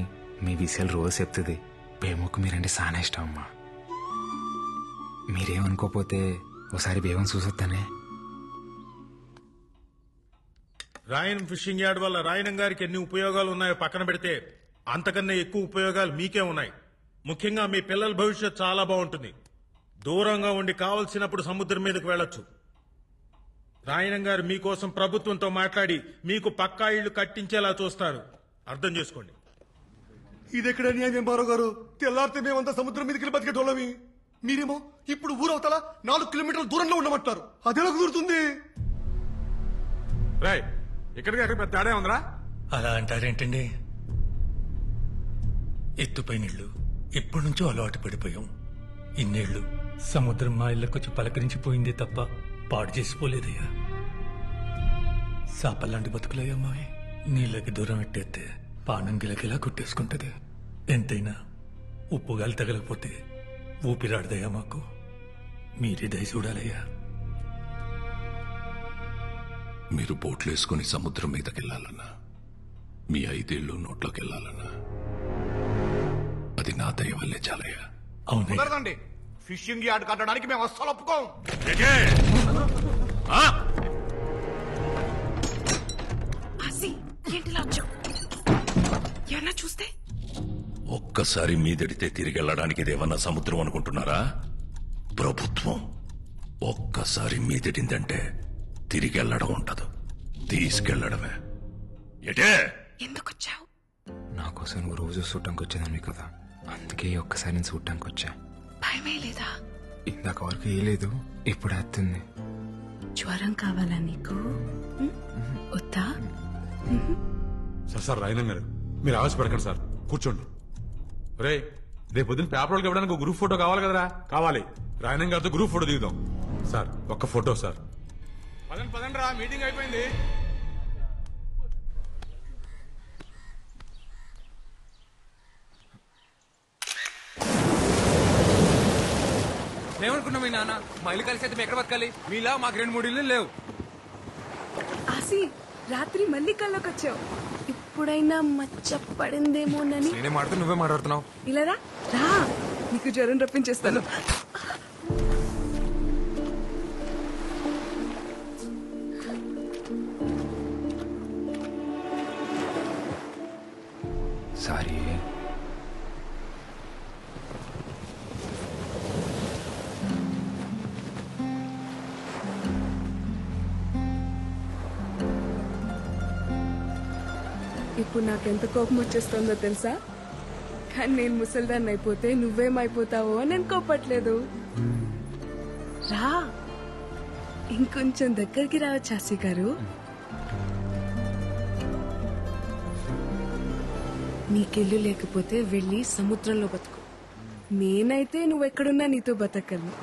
మీ విషయాలు రోజు చెప్తుంది. బేబమ్మకు మీరంటే చాలా ఇష్టం అమ్మా. మీరేమనుకోపోతే ఒకసారి బేబం చూసొస్తానే. రాయన్ ఫిషింగ్ యార్డ్ వల్ల రాయనం గారికి ఎన్ని ఉపయోగాలు ఉన్నాయో పక్కన పెడితే అంతకన్నా ఎక్కువ ఉపయోగాలు మీకే ఉన్నాయి. ముఖ్యంగా మీ పిల్లల భవిష్యత్ చాలా బాగుంటుంది. దూరంగా ఉండి కావలసినప్పుడు సముద్రం మీదకు వెళ్లొచ్చు. రాయనం గారు మీకోసం ప్రభుత్వంతో మాట్లాడి మీకు పక్కా ఇళ్లు కట్టించేలా చూస్తారు. అర్థం చేసుకోండి. ఇది ఎక్కడ న్యాయం బారో గారు? తెల్లారితే మేమంతా సముద్రం మీదకి బతికేటోళ్ళమి. మీరేమో ఇప్పుడు ఊరవతల 4 కిలోమీటర్ల దూరంలో ఉండమంటారు. అదెలా కుదురుతుంది? రాయ్ ఇక్కడికి అక్కడ పెద్ద తేడా ఉందిరా. అలా అంటారేంటండి? ఎత్తుపై నీళ్లు ఎప్పటి నుంచో అలవాటు పడిపోయాం. ఇన్నేళ్లు సముద్రం మా ఇళ్ళకొచ్చి పలకరించిపోయిందే తప్ప పాడు చేసిపోలేదయ్యా. సాపల్లాంటి బతుకులయ్యా మావి. నీళ్ళకి దూరం ఎట్టేస్తే పానం గిలకిలా కొట్టేసుకుంటది. ఎంతైనా ఉప్పు గాలి తగలకపోతే ఊపిరాడదయ్యా మాకు. మీరే దయ చూడాలయ్యా. మీరు బోట్లేసుకుని సముద్రం మీదకెళ్లాలన్నా, మీ 5 ఏళ్ళు నోట్లోకి వెళ్ళాలన్నా అది నా దయ వల్లే చాలయ్యా. కుదరదండి. ఫిషింగ్ యార్డ్ కట్టడానికి మేము అస్సలు ఒప్పుకోం. చూస్తే ఒక్కసారి మీదడితే తిరిగెళ్ళడానికి ఇదేమన్నా సముద్రం అనుకుంటున్నారా? ప్రభుత్వం. ఒక్కసారి మీదడిందంటే తిరిగెళ్ళడం ఉండదు, తీసుకెళ్లడమే. ఎటే ఎందుకొచ్చావు? నా కోసం నువ్వు రోజు చూడటానికి వచ్చేదాన్ని కదా, అందుకే ఒక్కసారి నేను చూడటానికి వచ్చా. భయమే లేదా? ఇందాక వరకు ఏ లేదు, ఇప్పుడు వస్తుంది. జ్వరం కావాలా నీకు? వద్దా? సార్ రాయనం గారు, మీరు ఆవేశపడకండి సార్, కూర్చోండి. రే రేపు పొద్దున్న పేపర్ వాళ్ళకి ఇవ్వడానికి గ్రూప్ ఫోటో కావాలి కదరా? కావాలి. రాయనం గారితో గ్రూప్ ఫోటో దిగుదాం. సార్ ఒక్క ఫోటో సార్. పదండి రా, మీటింగ్ అయిపోయింది. ఏమనుకున్నాం మీ నాన్న? మా ఇల్లు కలిసి అయితే ఎక్కడ బతకాలి? మీలా మాకు 2-3 ఇల్లు లేవు. ఆసి రాత్రి మళ్ళీ కల్లోకి వచ్చావు. ఇప్పుడైనా మచ్చ పడిందేమోనని. నేనే మాట్లాడుతూ నువ్వే మాట్లాడుతున్నావు. ఇలా రా, నీకు జ్వరం రప్పించేస్తాను. సారీ. ఇప్పుడు నాకెంత కోపం వచ్చేస్తుందో తెలుసా? కానీ నేను ముసల్దాన్ని అయిపోతే నువ్వేమైపోతావో అని నేను కోపట్లేదు. రా, ఇంకొంచెం దగ్గరికి రావచ్చు ఆసి గారు. నీకెళ్ళు లేకపోతే వెళ్ళి సముద్రంలో బతుకు. నేనైతే నువ్వెక్కడున్నా నీతో బతకగలను.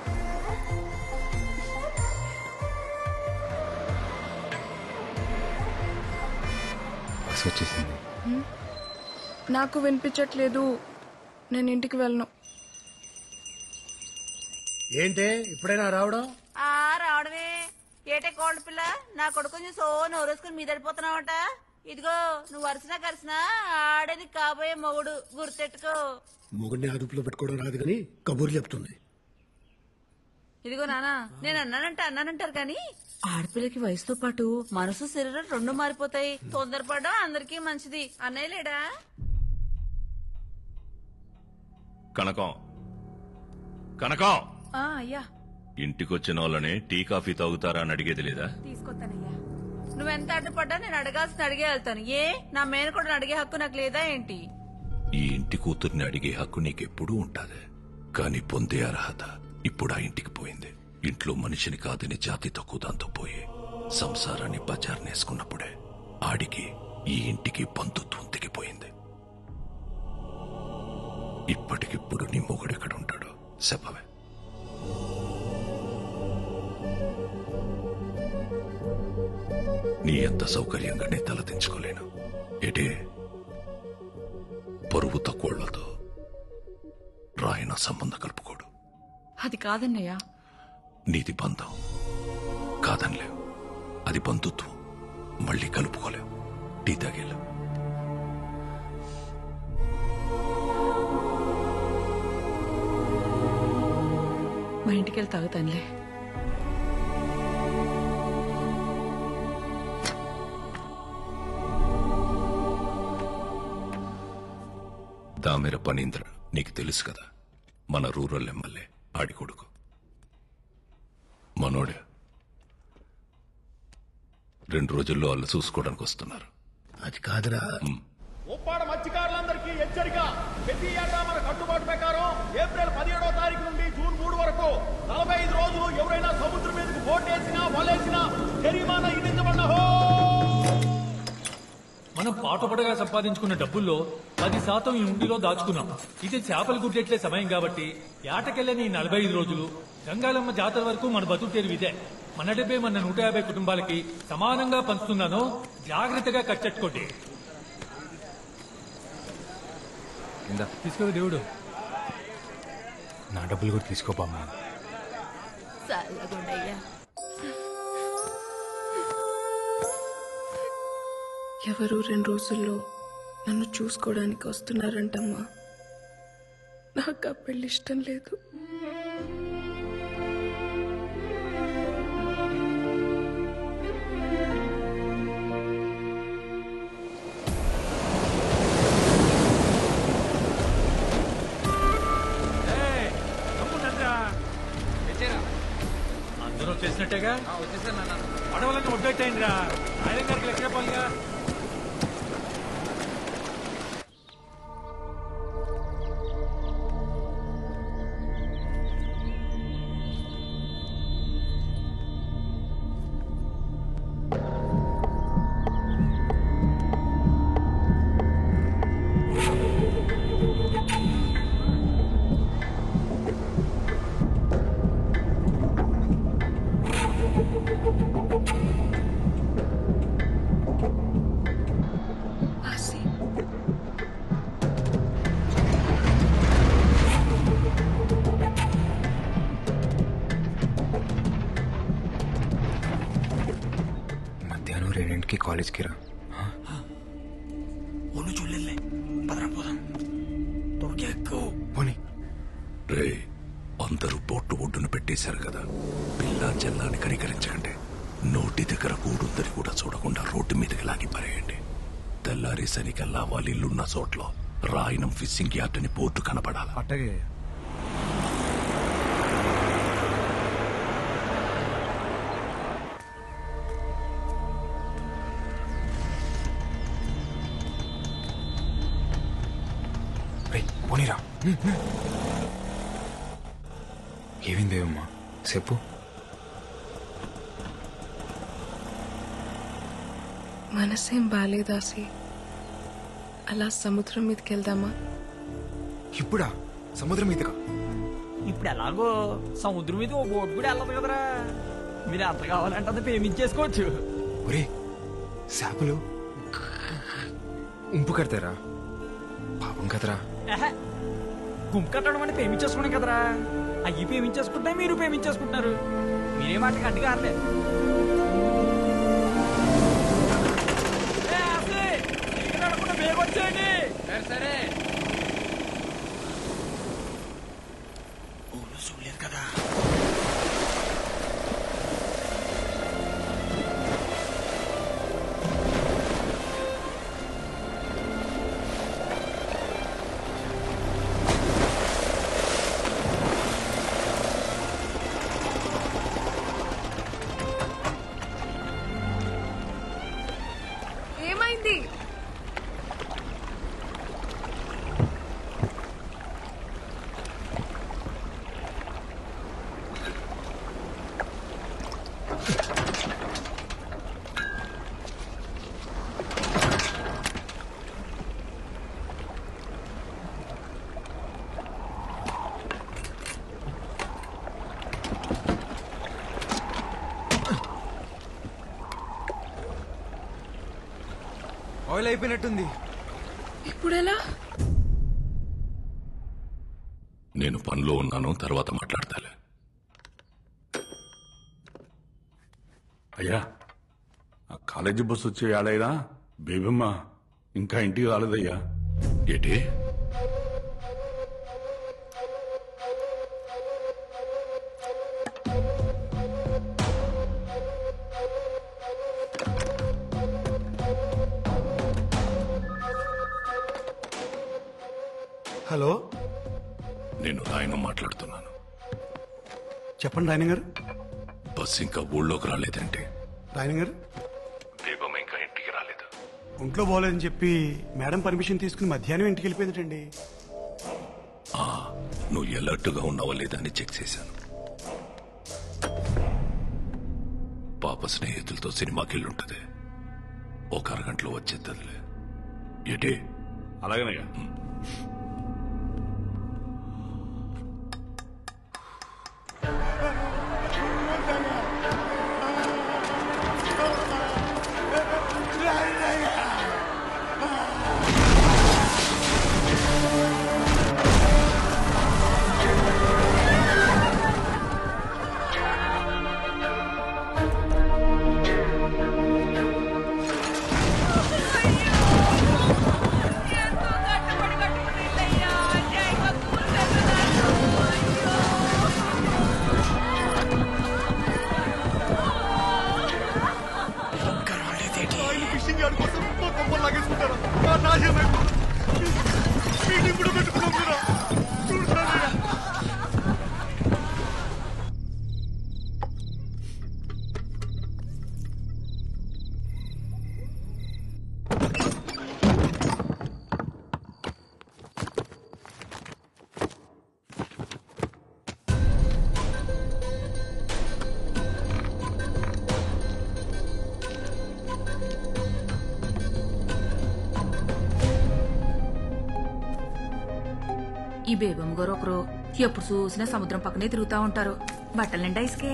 బస్ వచ్చేసింది. నాకు వినిపించట్లేదు. నేను ఇంటికి వెళ్ళను. ఏంటే ఇప్పుడైనా రావడం? రావడమే ఏటే కోళ్ళ పిల్ల, నా కొడుకు కొంచెం సో నోరేసుకుని మీదడిపోతున్నావట. ఇదిగో నువ్వు వరుసనా కలిసినా ఆడని కాబోయే మొగుడు, గుర్తెట్టుకో. మొగుడిని అదుపులో పెట్టుకోవడం రాదు కానీ కబుర్లు చెప్తుంది. ఇదిగో నానా, నేను అన్నానంటారు కానీ ఆడపిల్లకి వయసుతో పాటు మనసు శరీరం రెండు మారిపోతాయి. తొందరపడడం అందరికీ మంచిది. అన్నయ్య లేడా? కనకం కనకం, అయ్యా. ఇంటికొచ్చిన వాళ్ళని టీ కాఫీ తాగుతారా అని అడిగేది లేదా? తీసుకొస్తానయ్యా. నువ్వెంత అడ్డుపడ్డా నేను అడగాల్సిన అడిగే వెళ్తాను. ఏ నా మేనకోడని అడిగే హక్కు నాకు లేదా ఏంటి? ఈ ఇంటి కూతుర్ని అడిగే హక్కు నీకెప్పుడూ ఉంటాది, కానీ పొందే అర్హత ఇప్పుడు ఆ ఇంటికి పోయింది. ఇంట్లో మనిషిని కాదని జాతి తక్కువ దాంతో పోయి సంసారాన్ని బజార్నేసుకున్నప్పుడే ఆడికి ఈ ఇంటికి బంధుత్వం తెగిపోయింది. ఇప్పటికిప్పుడు నీ మొగుడెక్కడుంటాడో చెప్పవే. నీ ఎంత సౌకర్యంగా నీ తల దించుకోలేను. ఏటే పరువు తక్కువళ్లతో రాయన సంబంధం కలుపుకోడు. అది కాదన్నయ్యా. నీది బంధం కాదనిలేవు, అది బంధుత్వం. మళ్ళీ కలుపుకోలేవు. టీ తాగేలా. మా ఇంటికి వెళ్ళి తాగుతానులే. దామెర పనీంద్ర నీకు తెలుసు కదా, మన రూరల్ ఎమ్మెల్యే ఆడి కొడుకు. మనోడే 2 రోజుల్లో వాళ్ళు చూసుకోవడానికి వస్తున్నారు. అది కాదురా, ఉప్పాడ మత్స్యకారులందరికీ హెచ్చరిక. ప్రతి ఏటా మన కట్టుబాటు ప్రకారం ఏప్రిల్ 17వ తారీఖు నుండి జూన్ 3 వరకు 45 రోజులు ఎవరైనా సముద్రం మీదకు బోటేసినా వలేసినా జరిమానా విధించబడ్డహో. మనం పాటుపడగా సంపాదించుకున్న డబ్బుల్లో 10% ఈ ఉండిలో దాచుకున్నాం. ఇది చేపలు గుడ్డెట్లే సమయం కాబట్టి ఏటకెళ్ళని 45 రోజులు గంగాలమ్మ జాతర వరకు మన బతుకు తెరువు ఇదే. మన డబ్బే మన 150 కుటుంబాలకి సమానంగా పంచుతున్నానో జాగ్రత్తగా కట్టెట్టుకోండి. తీసుకో దేవుడు. నా డబ్బులు కూడా తీసుకోపామా. ఎవరు 2 రోజుల్లో నన్ను చూసుకోవడానికి వస్తున్నారంటమ్మా. నాకు ఆ పెళ్లి ఇష్టం లేదు. అందరూ వచ్చేసినట్టేగా? పడవలన్నీ ఒడ్డెట్టయింది రా. ఆయన గారికి లెక్క చెప్పాలిగా. మధ్యాహ్నం 2కి కాలేజ్కి రా. చూడలే పదరాపోదాం. పోనీ రే, అందరూ బోట్టు ఒడ్డును పెట్టేశారు కదా, పిల్ల జల్లాన్ని కనికరించకండి. నోటి దగ్గర కూడుందని కూడా చూడకుండా రోడ్డు మీదకి లాగి పారేయండి. తెల్లారేసరికల్లా వాళ్ళ ఇల్లున్న చోట్ల రాయనం ఫిషింగ్ యార్డ్ అని బోర్డు కనపడాలి. అట్టగే పోనీరా. ఏమైందేమమ్మా చెప్పు. మనసేం బాలేదాసి. అలా సముద్రం మీదకి వెళ్దామా? ఇప్పుడా? సముద్రం మీదకా? ఇప్పుడు ఎలాగో సముద్రం మీద ఓ బోట్ కూడా వెళ్ళదు కదరా. మీరు ఎంత కావాలంటే అంత పేమెంట్ చేసుకోవచ్చు. ఒరే చేపలు ఉంపు కడతారా? పాపం కదరా. గుంపు కట్టడం అంటే ప్రేమించేసుకున్నాం కదరా. అయ్యి ప్రేమించేసుకుంటే మీరు ప్రేమించేసుకుంటున్నారు. మీరే మాటకి అడ్డుగా ఆడలే. వచ్చేయండి. సరే చూడలేదు కదా. ఏమైంది? ఆయిల్ అయిపోయినట్టుంది. ఇప్పుడెలా? నేను పనిలో ఉన్నాను, తర్వాత మాట్లాడతాలే. అయ్యా, ఆ కాలేజీ బస్సు వచ్చే ఏడైనా బేబమ్మ ఇంకా ఇంటికి రాలేదయ్యా. ఏంటి? హలో, నేను రాయను మాట్లాడుతున్నాను. చెప్పండి రాయన గారు. బస్ ఇంకా ఊళ్ళోకి రాలేదంటే? రాయన గారు, దీపం ఇంకా ఇంటికి రాలేదు. ఒంట్లో బాగోలేదని చెప్పి మేడం పర్మిషన్ తీసుకుని మధ్యాహ్నం ఇంటికి వెళ్ళిపోయిందటండి. నువ్వు ఎలర్ట్గా ఉన్నావా లేదా అని చెక్ చేశాను. పాప స్నేహితులతో సినిమాకి వెళ్ళుంటది. ఒక అరగంటలో వచ్చేద్దదిలే. ఏంటి? అలాగేనయ్యా. ఫిషింగ్ యార్డ్ కోసం కొమ్మలు లాగేసుకుంటారా? నాశనం మీటింగ్ కూడా పెట్టుకున్నాం కూడా. చూడండి, ఈ బేబమ్మ గారు ఒకరు ఎప్పుడు చూసినా సముద్రం పక్కనే తిరుగుతా ఉంటారు. బట్టలు నిండా ఇసుకే.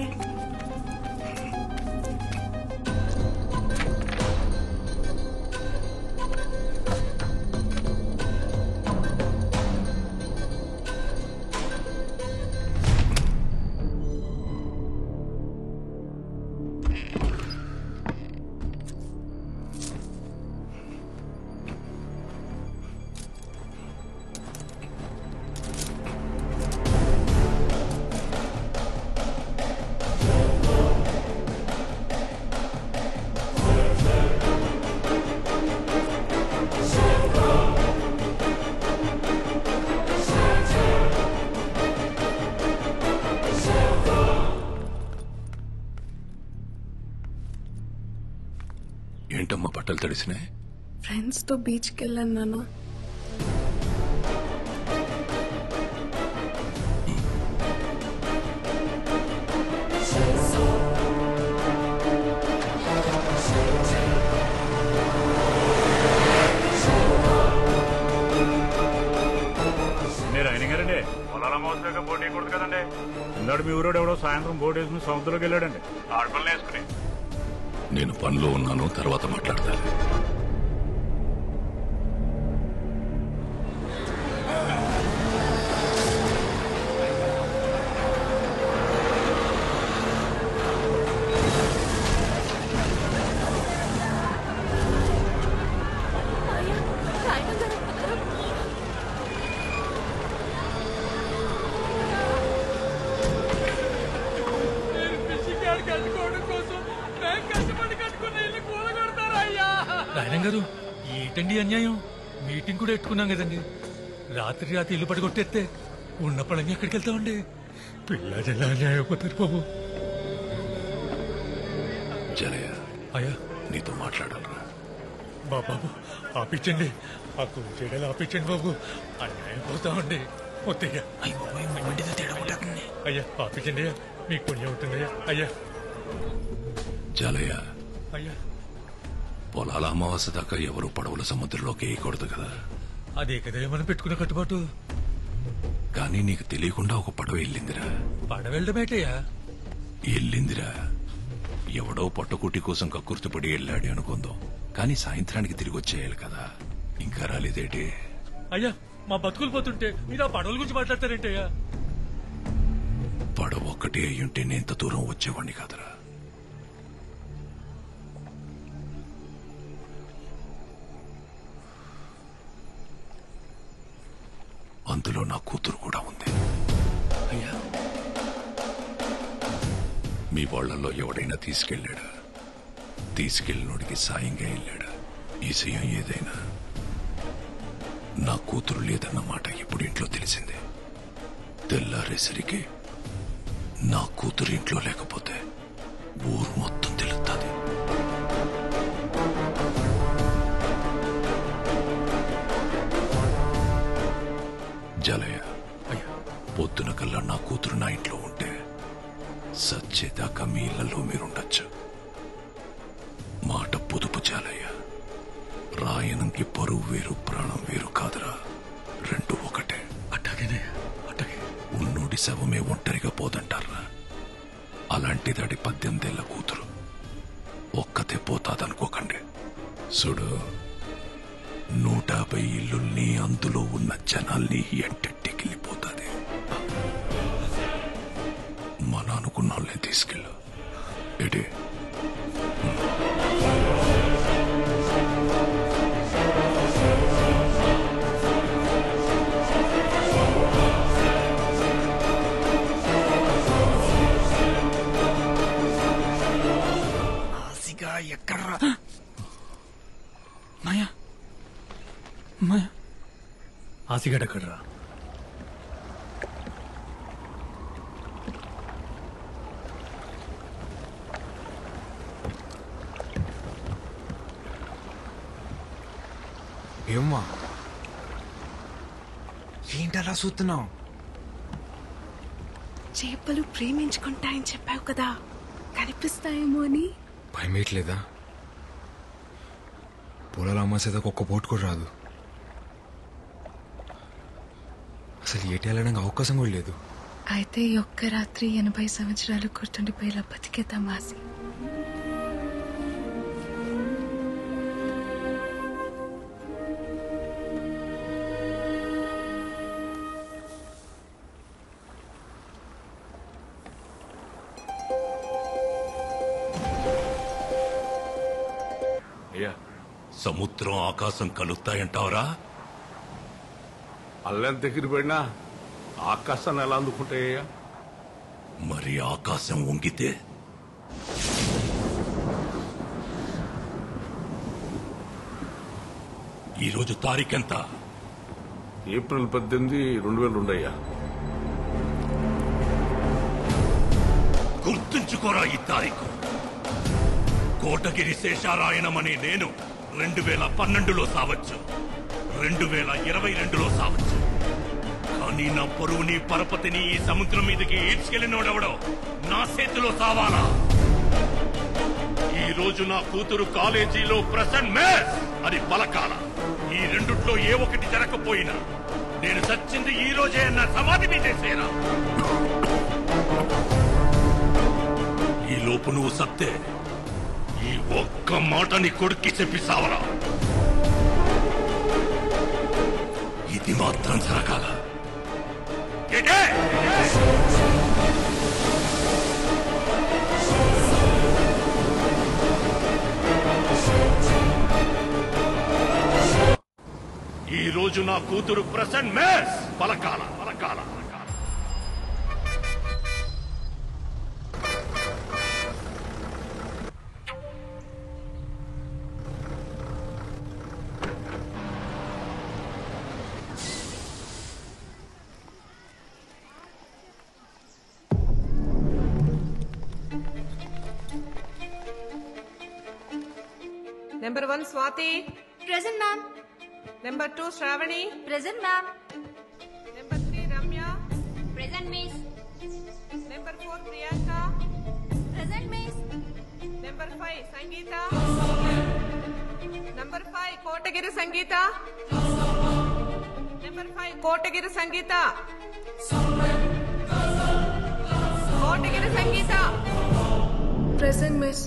ఏంటమ్మా బట్టలు తడిసినాయి? ఫ్రెండ్స్ తో బీచ్కి వెళ్ళాను నాన్న. మీరు ఆయన గారండి పొలాల మోసగా బోట్ వేయకూడదు కదండి. ఇందాడు మీ ఊరోడు ఎవడో సాయంత్రం బోట్ వేసుకుని సముద్రంలోకి వెళ్ళాడండి. ఆడపిల్లలు వేసుకుని. నేను పనిలో ఉన్నాను, తర్వాత మాట్లాడతాను. నాయన గారు ఏంటండి అన్యాయం? మీటింగ్ కూడా ఎట్టుకున్నాం కదండి. రాత్రి ఇల్లు పడగొట్టేస్తే ఉన్న పడంగా ఎక్కడికి వెళ్తామండి? పిల్లలు ఎలా అన్యాయం అయిపోతారు బాబు. జలయ అయ్యా నీతో మాట్లాడాలరా. బాబు ఆపించండి, ఆ కూలి చేయడాలు ఆపించండి బాబు. అన్యాయం పోతామండి. వద్దయ్యా అయ్యా, ఆపించండి అయ్యా, మీకు పుణ్యం ఉంటుందయ్యా. అయ్యా జలయ అయ్యా, పొలాల అమావాస్య దాకా ఎవరు పడవల సముద్రంలోకి వేయకూడదు కదా. అదే కదా మనం పెట్టుకున్న కట్టుబాటు. కానీ నీకు తెలియకుండా ఒక పడవ వెళ్ళిందిరా. పడ వెళ్ళడమేటయ్యా? వెళ్ళిందిరా. ఎవడో పట్టుకుట్టి కోసం కక్కుర్తిపడి వెళ్ళాడు అనుకుందాం, కానీ సాయంత్రానికి తిరిగి వచ్చేయాలి కదా. ఇంకా రాలేదేటి? అయ్యా మా బతుకులు పోతుంటే మీరు ఆ పడవల గురించి మాట్లాడతారేంటయ్యా? పడవ ఒక్కటే అయ్యుంటే నేంత దూరం వచ్చేవాడిని కాదురా. అందులో నా కూతురు కూడా ఉంది. అయ్యా మీ వాళ్లలో ఎవడైనా తీసుకెళ్ళాడా? తీసుకెళ్ళినోడికి సాయంగా వెళ్ళాడా? ఈసయం ఏదైనా. నా కూతురు లేదన్న మాట ఇప్పుడు ఇంట్లో తెలిసింది. తెల్లారేసరికి నా కూతురు ఇంట్లో లేకపోతే ఊరు మొత్తం తెలుస్తుంది. జలయ పొద్దున కల్లా నా కూతురు నా ఇంట్లో ఉంటే సచ్చేదాకా మీ ఇళ్లలో మీరుండొచ్చు. మాట పొదుపు జాలయ్య. రాయనంకి పరువు వేరు, ప్రాణం వేరు కాదురా. రెండు ఒకటే. అట్టాగేనే అట్టాగే. ఉన్నోడి శవమే ఒంటరిగా పోదంటారా. అలాంటిదాడి 18 ఏళ్ల కూతురు ఒక్కతే పోతాదనుకోకండి. చూడు, 150 ఇల్లుల్ని, అందులో ఉన్న జనాల్ని ఎంటెట్టికెళ్ళిపోతాది. మన అనుకున్న వాళ్ళని తీసుకెళ్ళు. ఏడే ఎక్కడ్రా మాయా? మాయా ఆసిగడ్ ఎక్కడ్రా? ఏమ్మా ఏంటలా చూస్తున్నావు? చేపలు ప్రేమించుకుంటాయని చెప్పావు కదా, కనిపిస్తాయేమో అని. భయమేయట్లేదా? పొలాల అమ్మాసేదాకా ఒక్క పోటు కూడా రాదు. అసలు ఏటి వెళ్ళడానికి అవకాశం కూడా లేదు. అయితే ఈ ఒక్క రాత్రి 80 సంవత్సరాలు గుర్తుండిపోయేలా బతికేద్దాం ఆసి. సముద్రం ఆకాశం కలుస్తాయంటావరా? అల్లెంత ఎగిరిపోయినా ఆకాశాన్ని ఎలా అందుకుంటాయ్యా? మరి ఆకాశం వంగితే? ఈరోజు తారీఖెంత? ఏప్రిల్ 18, 2002 అయ్యా. గుర్తుంచుకోరా ఈ తారీఖు. కోటగిరి శేషారాయణమనే నేను 2012లో సావచ్చు, 2022లో సావచ్చు. కానీ నా పరువుని, పరపతిని ఈ సముద్రం మీదకి ఈడ్చుకెళ్ళినోడెవడో నా చేతిలో సావాలా? ఈ రోజు నా కూతురు కాలేజీలో ప్రెసెంట్ మేస్ అని పలకాల. ఈ రెండుట్లో ఏ ఒకటి జరగకపోయినా నేను చచ్చింది ఈ రోజే అన్న సమాధి మీదేసేరా. ఈ లోపు నువ్వు సత్తే ఈ ఒక్క మాటని కొడుక్కి చెప్పి సావరా. ఇది మాత్రం జరగాల. ఈ రోజు నా కూతురు present mace పలకాల. Number 1 Swati. Present, ma'am. Number 2 Shravani. Present, ma'am. Number 3 Ramya. Present, miss. Number 4 Priyanka. Present, miss. Number 5 Sangeeta. Number 5 Kotagiri Sangeeta. Number 5 Kotagiri Sangeeta. Kotagiri Sangeeta. Present, miss.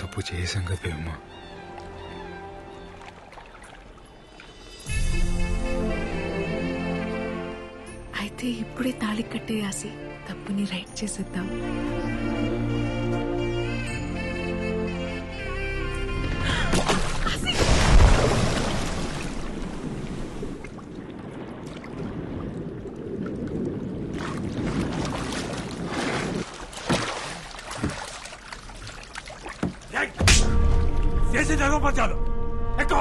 తప్పు చేసాం కదా బేబమ్మ. అయితే ఇప్పుడే తాళి కట్టేయాసి తప్పుని రైట్ చేసేద్దాం. చేసి జగపంచాలు ఎక్కువ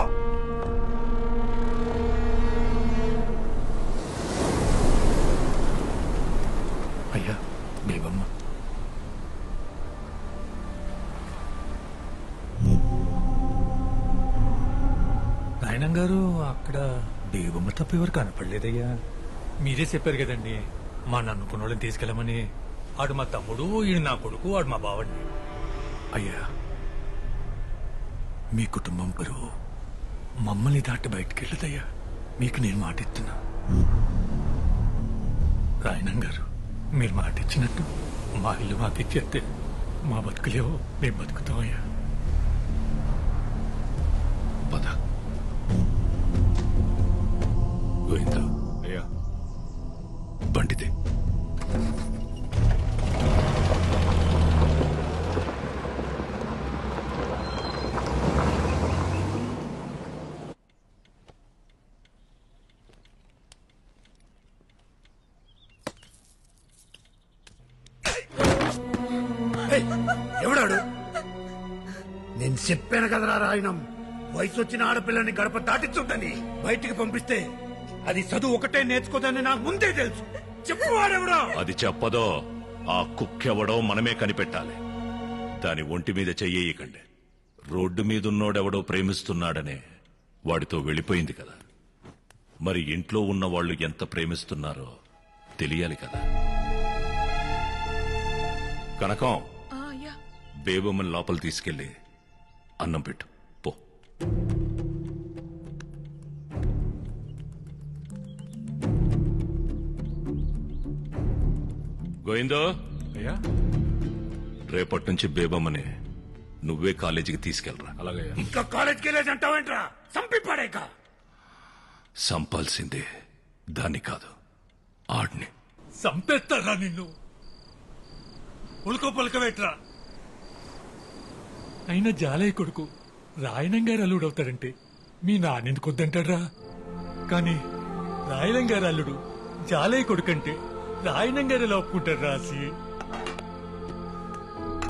అయ్యా బేబమ్మ. నాయనం గారు అక్కడ బేబమ్మ తప్ప ఎవరు కనపడలేదయ్యా. మీరే చెప్పారు కదండి మా నన్నుకున్న వాళ్ళని తీసుకెళ్ళమని. ఆడు మా తమ్ముడు, ఈడు నా కొడుకు, ఆడు మా బావండి. అయ్యా మీ కుటుంబం బరువు మమ్మల్ని దాటి బయటికి వెళ్ళదయ్యా. మీకు నేను మాట ఇస్తున్నా. రాయనం గారు మీరు మాట ఇచ్చినట్టు మా ఇల్లు మాకు ఇచ్చేస్తే మా బతుకులేవో మేము బతుకుతామయ్యా. పద గోవిందా. అయ్యా బండితే ఎవడాడు? నేను చెప్పాను కదరా రాయనం, వయసు వచ్చిన ఆడపిల్లని గడప దాటించుందని. బయటికి పంపిస్తే అది చదువు ఒకటే నేర్చుకోదని నాకు ముందే తెలుసు. చెప్పువాడెవడో? అది చెప్పదో ఆ కుక్కెవడో మనమే కనిపెట్టాలి. దాని ఒంటి మీద చెయ్యకండి. రోడ్డు మీదున్నోడెవడో ప్రేమిస్తున్నాడనే వాడితో వెళ్ళిపోయింది కదా. మరి ఇంట్లో ఉన్న వాళ్ళు ఎంత ప్రేమిస్తున్నారో తెలియాలి కదా. కనకం, బేబమ్మని లోపల తీసుకెళ్లి అన్నం పెట్టు పో. గోవిందో. అయ్యా రేపటి నుంచి బేబమ్మని నువ్వే కాలేజీకి తీసుకెళ్ళరా. అలాగే. ఇంకా కాలేజ్కి వెళ్ళేది అంటావేంట్రా? సంపి పడేక. సంపాల్సిందే దాన్ని కాదు, ఆడిని. సంపేస్తారా నిన్ను? ఉల్కో పలకవేట్రా. అయినా జాలయ్య కొడుకు రాయనం గారు అల్లుడు అవుతారంటే మీ నాన్నెందుకు వద్దంటాడ్రా? కానీ రాయనం గారు అల్లుడు జాలయ్య కొడుకు అంటే రాయనం గారు ఎలా ఒప్పుకుంటారు రాసి?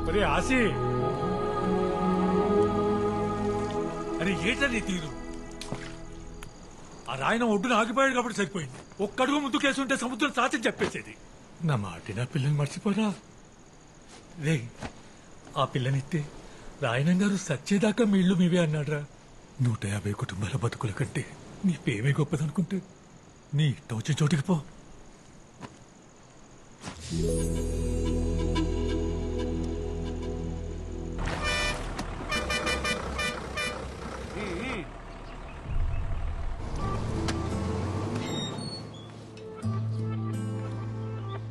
అరే ఆసి, అరే ఏటని తీరు. ఆ రాయనం ఒడ్డున ఆగిపోయాడు కాబట్టి సరిపోయింది. ఒక్కడుగు ముందుకేసుంటే సముద్రం సాధ్యం చెప్పేసేది. నా మాట నా పిల్లని మర్చిపోరా రే. ఆ పిల్లనిస్తే రాయనం గారు సచ్చేదాకా మీ ఇల్లు మీవే అన్నాడ్రా. 150 కుటుంబాల బతుకుల కంటే నీ పేమే గొప్పదనుకుంటే నీ ఇష్టం వచ్చే చోటికి పో.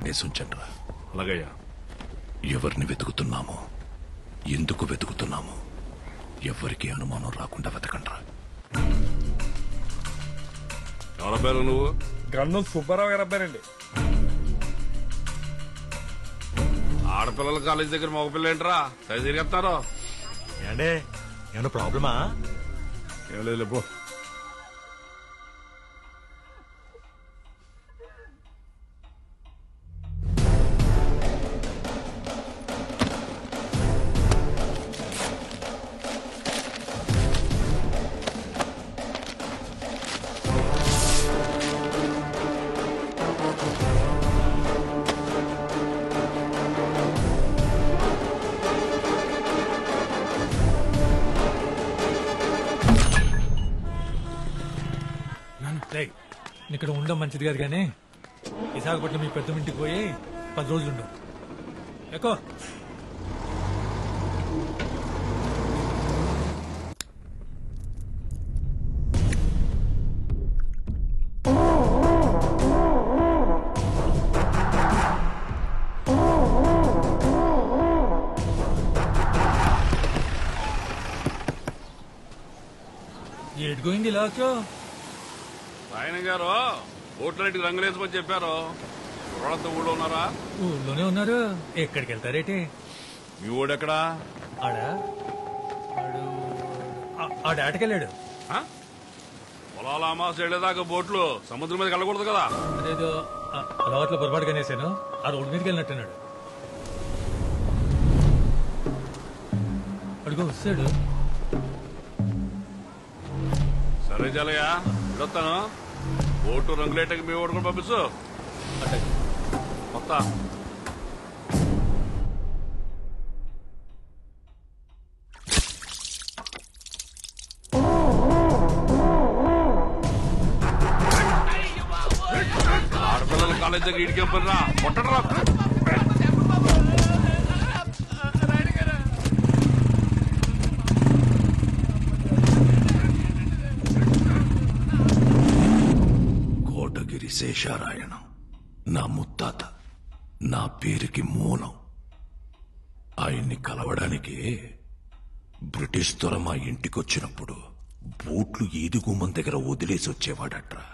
నేసుంచండ్రా. అలాగయ్యా. ఎవరిని వెతుకుతున్నామో, ఎందుకు వెతుకుతున్నామో ఎవరికి అనుమానం రాకుండా వెతకండ్రా. ఎవరి పేరు నువ్వు? గంధం సుబ్బారావు గారు అబ్బారండి. ఆడపిల్లల కాలేజ్ దగ్గర మగపిల్ల ఏంట్రా సరి తిరిగేస్తారు ఏండే ఏమన్నా ప్రాబ్లమా? ఏం లేదు పో. ఇక్కడ ఉండడం మంచిది కాదు కానీ విశాఖపట్నం మీ పెద్ద ఇంటికి పోయి 10 రోజులు ఉండు. ఎక్కువ ఏడు గోయింది ఇలాకో ఆయన గారు ఓట్లన్నిటికి రంగులేసుకొని చెప్పారు. ఎవరంతా ఊళ్ళో ఉన్నారా? ఊళ్ళోనే ఉన్నారు. ఎక్కడికి వెళ్తారేటి? మీ ఊడెక్కడా? ఆటకెళ్ళాడు. పొలాల అమాస వెళ్ళేదాకా బోట్లు సముద్రం మీద వెళ్ళకూడదు కదా. అదేదో అలవాట్లో పొరపాటుగా నేసాను. ఆ రోడ్డు మీదకి వెళ్ళినట్టున్నాడు. అడుగు వస్తాడు. సరే చాలయ్యా వెళ్ళొస్తాను. ఓటు రంగులేటకి మీ ఓటు కూడా పంపిస్తూ మొత్తం ఆడపిల్లల కాలేజ్ దగ్గర ఇడికెంపరా కొట్టడరా. కోటగిరి శేషారాయణం నా ముత్తాత, నా పేరుకి మూలం. ఆయన్ని కలవడానికి బ్రిటిష్ దొర మా ఇంటికొచ్చినప్పుడు బూట్లు ఈది గుమ్మం దగ్గర వదిలేసి వచ్చేవాడట్రా.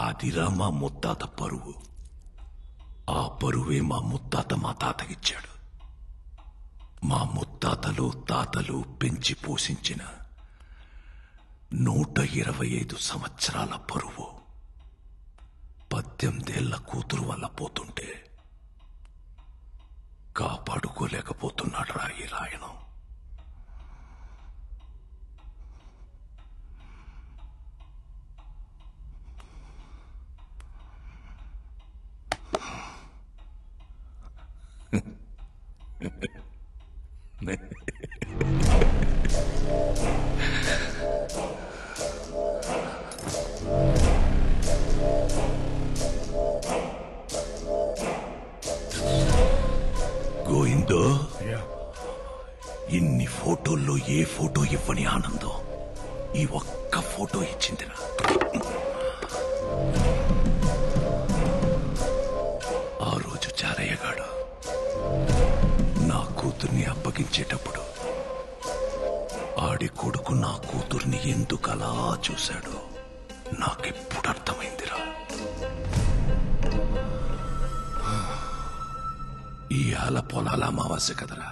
అదిరా మా ముత్తాత పరువు. ఆ పరువే మా ముత్తాత మా తాతకిచ్చాడు. మా ముత్తాతలు తాతలు పెంచి పోషించిన 125 సంవత్సరాల పరువు 18 ఏళ్ల కూతురు వల్ల పోతుంటే కాపాడుకోలేకపోతున్నాడు రా ఈ రాయణం. గోయిందో, ఇన్ని ఫోటోల్లో ఏ ఫోటో ఇవ్వని ఆనందం ఈ ఒక్క ఫోటో ఇచ్చిందిరా. ఆ రోజు చారయ్యగాడు నా కూతుర్ని అప్పగించేటప్పుడు ఆడి కొడుకు నా కూతుర్ని ఎందుకలా చూశాడో నాకెప్పుడు అర్థమైందిరా. ఈ ఆల పొలాల అమావాస్య కదరా.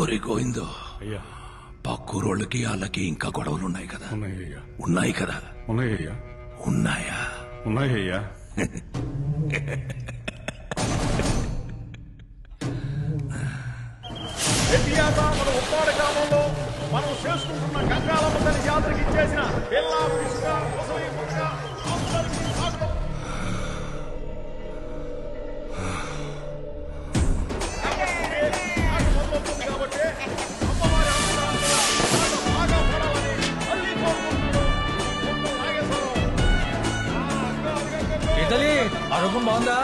ఒరే గోవిందో, పక్కూరోళ్ళకి వాళ్ళకి ఇంకా గొడవలున్నాయి కదా? ఉన్నాయి కదా? ఉన్నాయా? ఉన్నాయ్యా. మన ఉప్పాడ గ్రామంలో మనం చేసుకుంటున్న గంగాలమ్మ తల్లి జాతరకి ఇచ్చేసిన పిల్లా పిసుక ముసలి ముక్క అందరికీ స్వాగతం. కాబట్టి అమ్మవారి అనుగ్రహం బాగా పడాలని మళ్ళీ కోరుకుంటున్నాడు. ఇటలీ ఆరోగ్యం బాగుందా?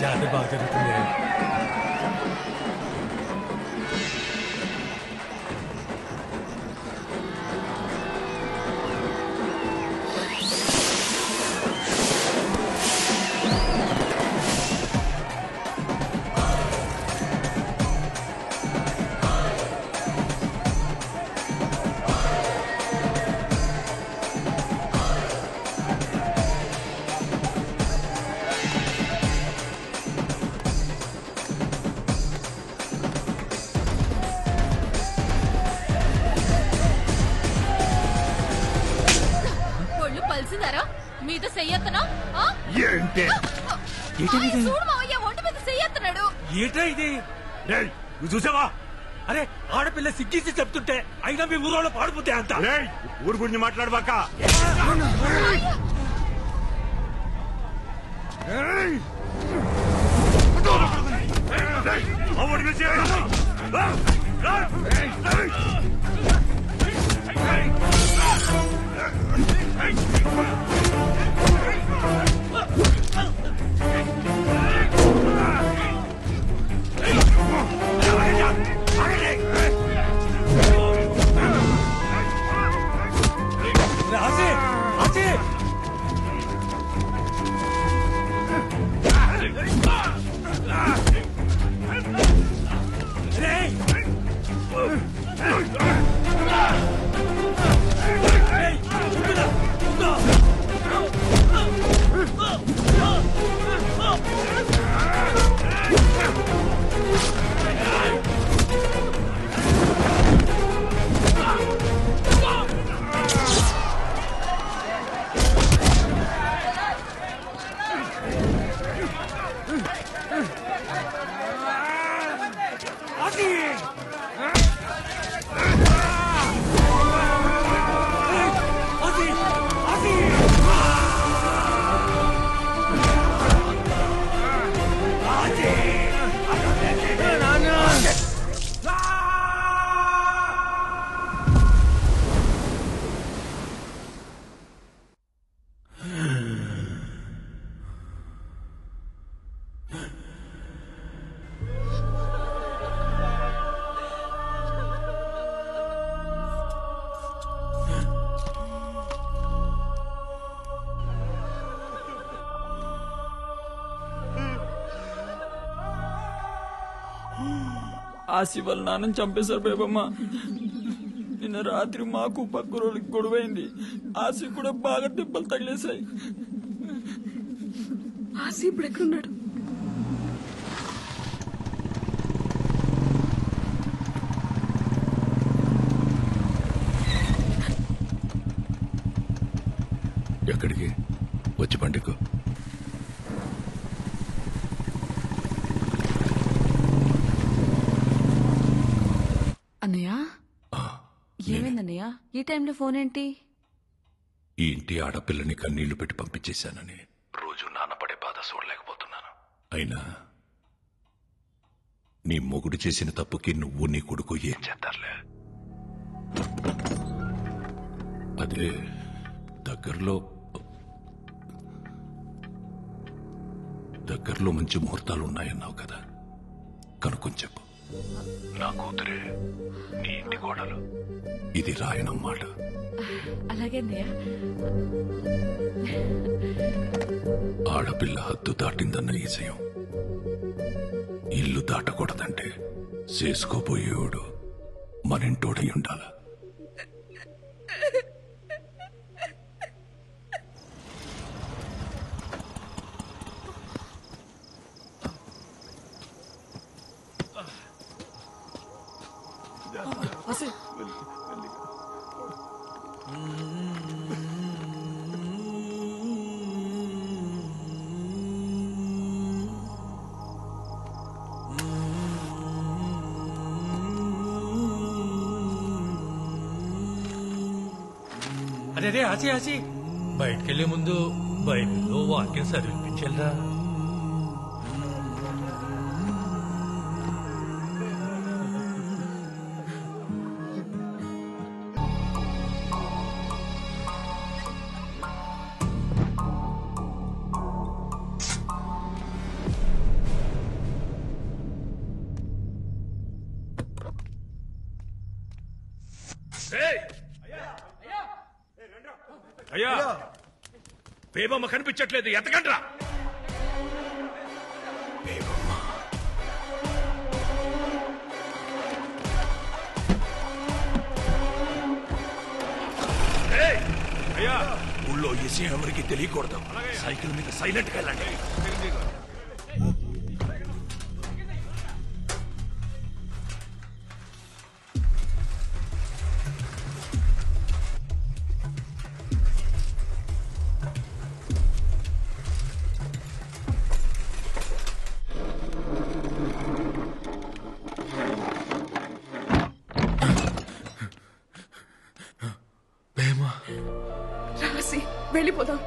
జాతర బాగా జరుగుతుంది. చూడు మావయ్య ఒంటి మీద చెయ్యెత్తున్నాడు. ఏటా ఇది? నువ్వు చూసావా? అరే ఆడపిల్ల సిగ్గేసి చెప్తుంటే అయినా మీ ఊరోళ్ళు పాడిపోతే అంత ఊరు గురించి మాట్లాడబాక. ఆసి వాళ్ళ నాన్నని చంపేశారు బేబమ్మ. నిన్న రాత్రి మాకు పక్క రోజులకి గొడవైంది. ఆసి కూడా బాగా దెబ్బలు తగిలేశాయి. ఆసి ఇప్పుడు ఎక్కడున్నాడు? ఎక్కడికి? వచ్చి పండుగ. అన్నయ్య ఏమైందన్నయ్య? ఈ టైంలో ఫోన్ ఏంటి? ఈ ఇంటి ఆడపిల్లని కన్నీళ్లు పెట్టి పంపించేశానని రోజు నాన్నపడే బాధ చూడలేకపోతున్నాను. అయినా నీ మొగుడు చేసిన తప్పుకి నువ్వు నీ కొడుకు ఏం చేస్తారులే. అదే దగ్గరలో మంచి ముహూర్తాలు ఉన్నాయన్నావు కదా, కనుక్కొని చెప్పు. నా కూతురే, నీ ఇంటి కోడలు. ఇది రాయనమ్మాట. అలాగే అన్నయ్య. ఆడపిల్ల హద్దు దాటిందన్న ఈజయం ఇల్లు దాటకూడదంటే చేసుకోబోయేవాడు మనింటోడై ఉండాల. అదే ఆచి బయటకెళ్లే ముందు బైబిల్లో వాక్యం చదివించాలరా. అయ్యా, బేబమ్మ కనిపించట్లేదు, ఎతకండ్రా. అయ్యా, ఊళ్ళో ఈ విషయం ఎవరికి తెలియకూడదు. సైకిల్ మీద సైలెంట్ గా వెళ్ళండి. వెళ్ళిపోదాం.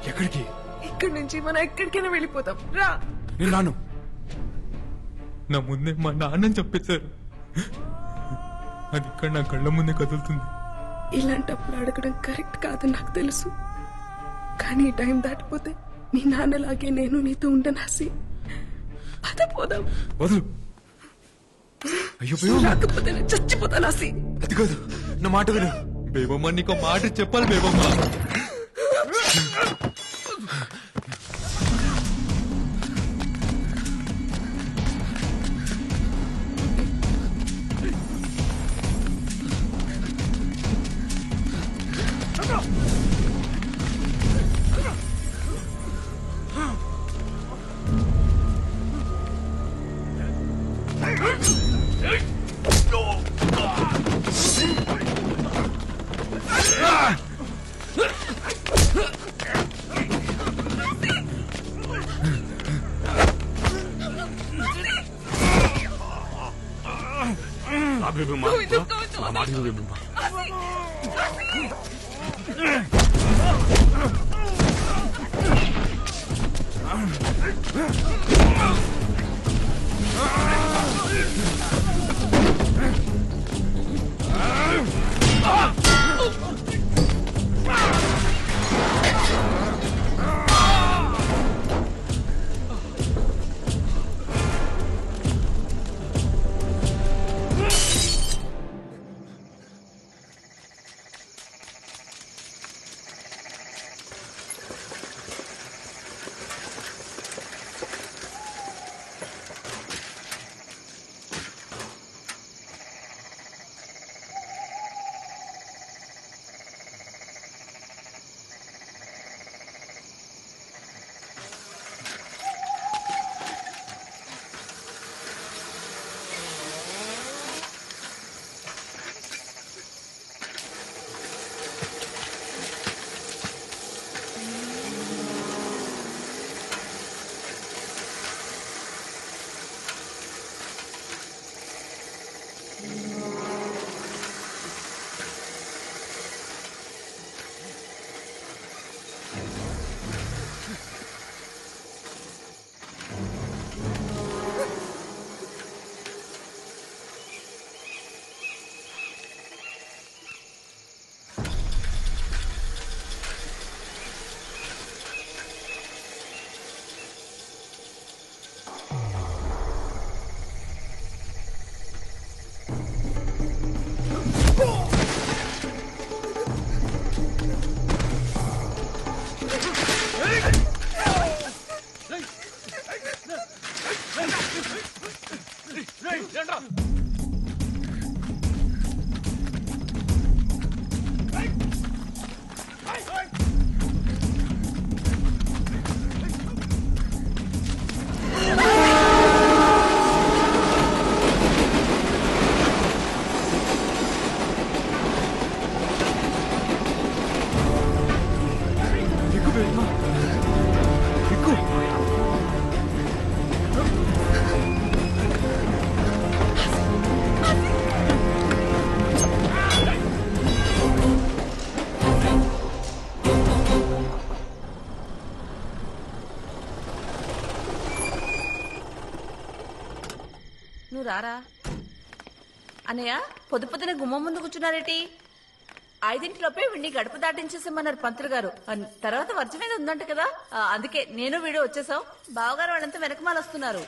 ఎక్కడికి? ఇక్కడి నుంచి మనం ఎక్కడికైనా వెళ్ళిపోతాం. రా. నేను రాను. నా ముందే మా నాన్నని చెప్పేశారు. అది ఇక్కడ నా కళ్ళ ముందే కదులుతుంది. ఇలాంటప్పుడు అడగడం కరెక్ట్ కాదని నాకు తెలుసు, కానీ టైం దాటిపోతే మీ నాన్నలాగే నేను నీతో ఉండనాసి. పద పోదాం. వదులు. అయ్యో రాకపోతే నేను చచ్చిపోతానాసి. అది కాదు, నా మాట విను. బేబమ్మ నీకు మాట చెప్పాలి. బేబమ్మ నువ్వు రారా. అన్నయ్య పొద్దునే గుమ్మం ముందు కూర్చున్నారేటి? 5 వీడిని గడప దాటించేసామన్నారు పంతులు గారు. తర్వాత వర్జం మీద ఉందంట కదా, అందుకే నేను వీడు వచ్చేసాం. బావగారు వాళ్ళంతా వెనకమాల వస్తున్నారు.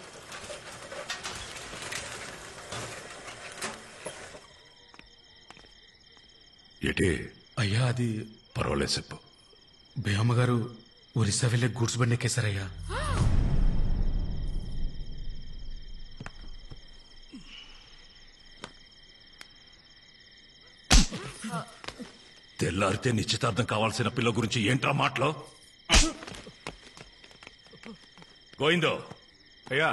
ఏటే? అయ్యా అది పర్వాలేదు చెప్పు. బేయమ్మ గారు ఒరిస్సా వెళ్ళే గూడ్స్ బండి ఎక్కేశారయ్యా. తెల్లారితే నిశ్చితార్థం కావాల్సిన పిల్ల గురించి ఏంట్రా మాటలో? గోయిందో అయ్యా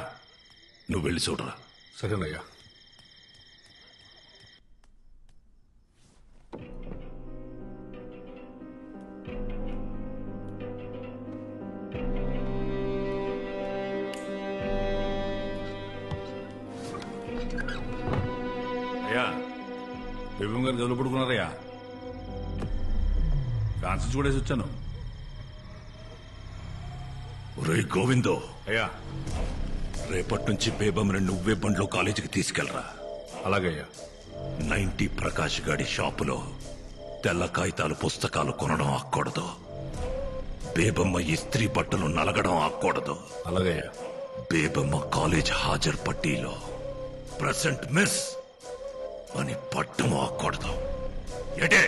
నువ్వు వెళ్ళి చూడరా. సరేనయ్యా. అయ్యా బేబం గారు గదులు పడుకున్నారయ్యా. కాన్సెన్స్ కూడా వేసి వచ్చాను. ఒరేయ్ గోవిందో, అయ్యా రేపటి నుంచి బేబమ్ని నువ్వే బండ్లో కాలేజీకి తీసుకెళ్లరా. అలాగయ్యా. 90 ప్రకాష్ గాడి షాపులో తెల్ల కాగితాలు పుస్తకాలు కొనడం ఆక్కూడదు. బేబమ్మ ఇస్త్రీ బట్టలు నలగడం ఆక్కూడదు. అలాగయ్యా. బేబమ్మ కాలేజ్ హాజరు పట్టీలో ప్రెసెంట్ మిస్ అని పట్టం ఆక్కూడదు. ఏటే?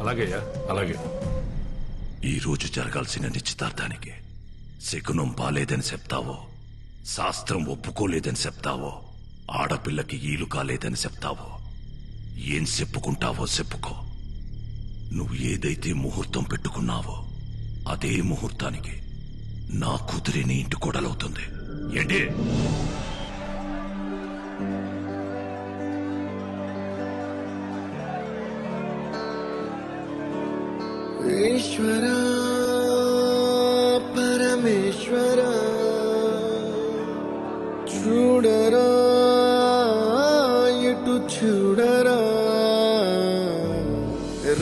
అలాగయ్యా. అలాగే. ఈ రోజు జరగాల్సిన నిశ్చితార్థానికి శకునం బాలేదని చెప్తావో, శాస్త్రం ఒప్పుకోలేదని చెప్తావో, ఆడపిల్లకి ఈలు కాలేదని చెప్తావో, ఏం చెప్పుకుంటావో చెప్పుకో. నువ్వు ఏదైతే ముహూర్తం పెట్టుకున్నావో అదే ముహూర్తానికి నా కూతురి నీ ఇంటి కోడలవుతుంది. ఏంటి? ఈశ్వర పరమేశ్వర చూడరా ఎటు చూడరా,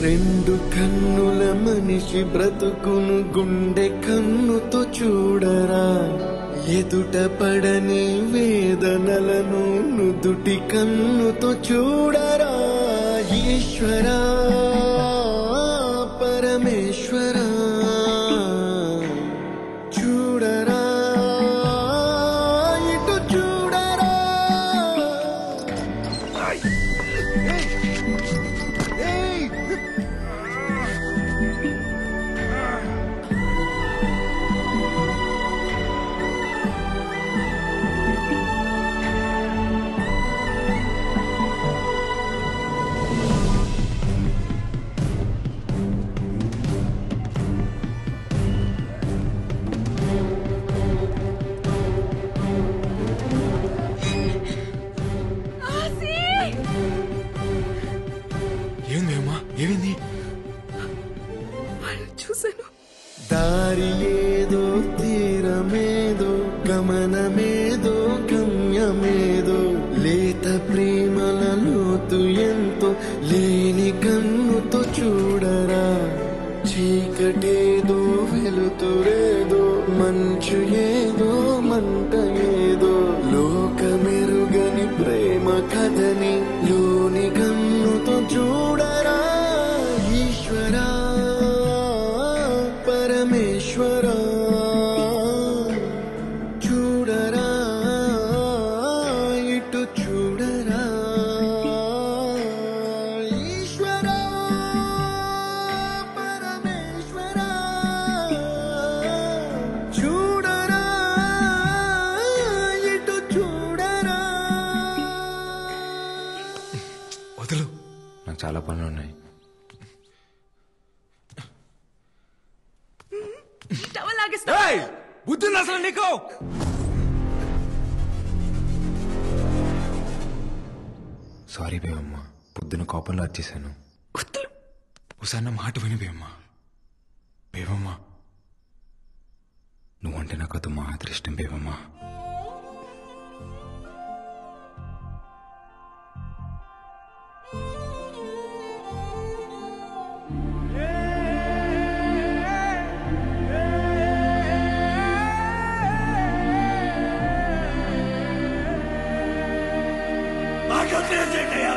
రెండు కన్నుల మనిషి బ్రతుకును గుండె కన్నుతో చూడరా, ఎదుట పడని వేదనలను నుదుటి కన్నుతో చూడరా. ఈశ్వరా పరమేశ్వరా చూడరా ఇటు చూడరా. ఏందేమ్మా? ఏమైంది? చూసాను. దారి ఏదో తీరమేదో గమనమేదో గమ్యమేదో, లేత ప్రేమల లోతు ఎంతో లేని కన్నుతో చూడరా. చీకటేదో వెలుతురేదో మంచు ఏదో మంట ఏదో, లోకమెరుగని ప్రేమ కథని లోని కన్నుతో చూడరా. ఈశ్వరా పరమేశ్వరా చూడరా ఇటు చూడరా. ఈశ్వరా పరమేశ్వరా చూడరా ఇటు చూడరా. వదులు, నాకు చాలా పనులు ఉన్నాయి. బుద్ధి అసలు నీకు? సారీ బేవమ్మ, పొద్దున కోపంలో వచ్చేసాను. ఒకసారి నా మాట విని బేవమ్మ. బేవమ్మ, నువ్వంటే నాకు అది మాత్రం ఇష్టం బేవమ్మ.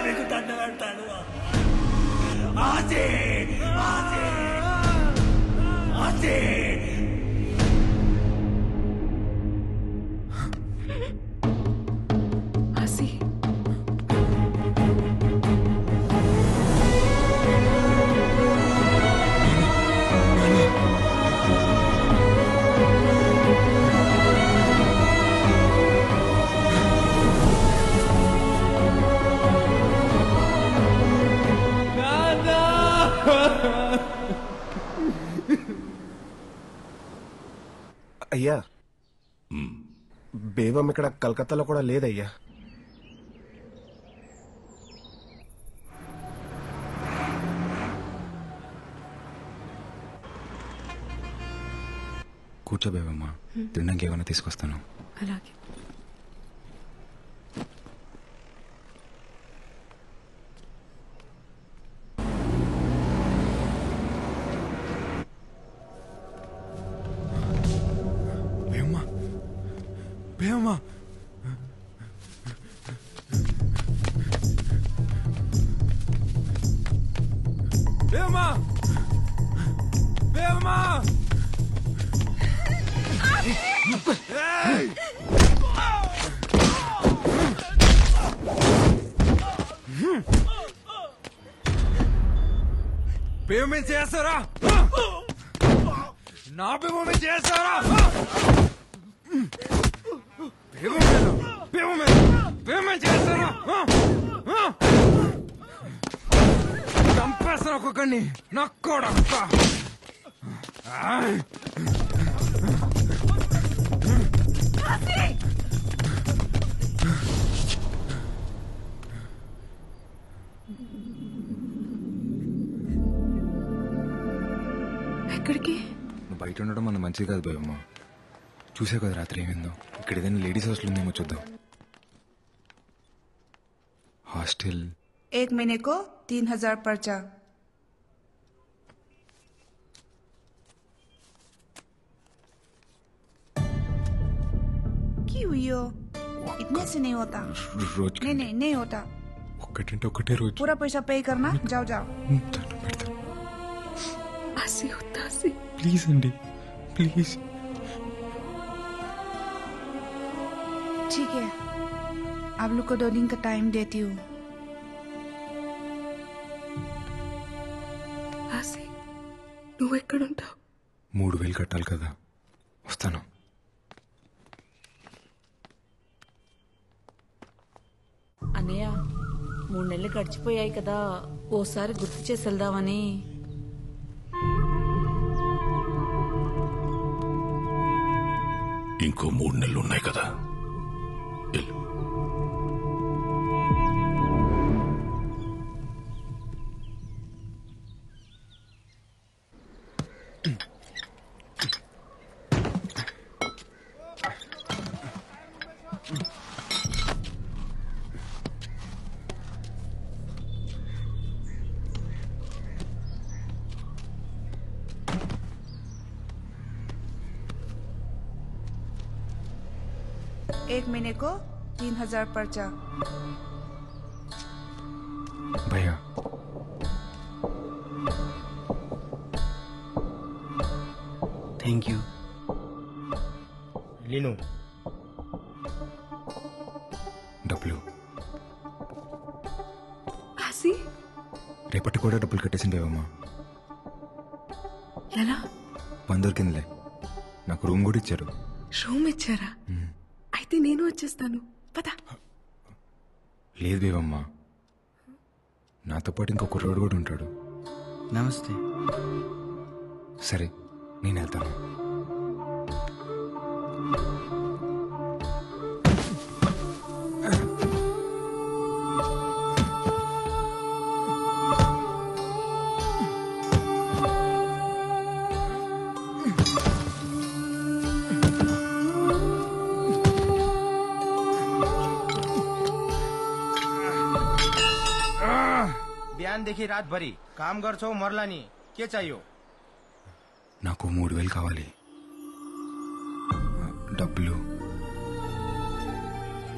మీకు దండ పెడతాను. ఆజే ఆజే ఆజే ఆసి అయ్యా, బేబం ఇక్కడ కలకత్తాలో కూడా లేదయ్యా. కూర్చో బేబమ్మ, తినడానికి ఏమైనా తీసుకొస్తాను. అలాగే. భీమా భీమా భీమా పేమెంట్ చేస్తారా నా పేమెంట్ చేస్తారా పేమెంట్ చేస్తారా చంపేస్తాను ఒక్కొక్కడిని నక్కోడక్క ఎక్కడికి? నువ్వు బయట ఉండడం మన మంచిది కాదు భయమ్మ. చూసే కదా రాత్రి ఏమైందో. ఇక్కడ ఏదైనా లేడీస్ హాస్టల్ ఉందేమో చూద్దాం. హాస్టల్ 1 महीने को 3000 पर्चा. क्यों हुई हो? इतने से नहीं होता. रोज नहीं होता. ఒక్కటంటే ఒకటే రోజు. पूरा पैसा पे करना. जाओ. आसी होता आसी. ప్లీజ్ అండి ప్లీజ్. ठीक है, आप लोग को 2 दिन का टाइम देती हूँ. ఆసి నువ్వు ఎక్కడుంటావు? 3000 కట్టాలి కదా, వస్తాను. అన్నయ్య 3 నెలలు గడిచిపోయాయి కదా, ఓసారి గుర్తు చేసి వెళ్దామని. ఇంకో 3 నెలలు ఉన్నాయి కదా. एक महीने को 3000 पर्चा. भैया थैंक यू. लीनू డబ్బులు. ఆసి రేపటి కూడా డబ్బులు కట్టేసిండేవమ్మా. ఎలా? పని దొరికిందిలే, నాకు రూమ్ కూడా ఇచ్చారు. రూమ్ ఇచ్చారా? అయితే నేను వచ్చేస్తాను, పద. లేదు దేవమ్మా, నాతో పాటు ఇంకొక రోడ్ కూడా ఉంటాడు. నమస్తే. సరే నేను వెళ్తాను. देखी रात भरी काम गर्छौ मरला नि के चाहियो? నాకు 3000 కావాలి. డబ్బులు.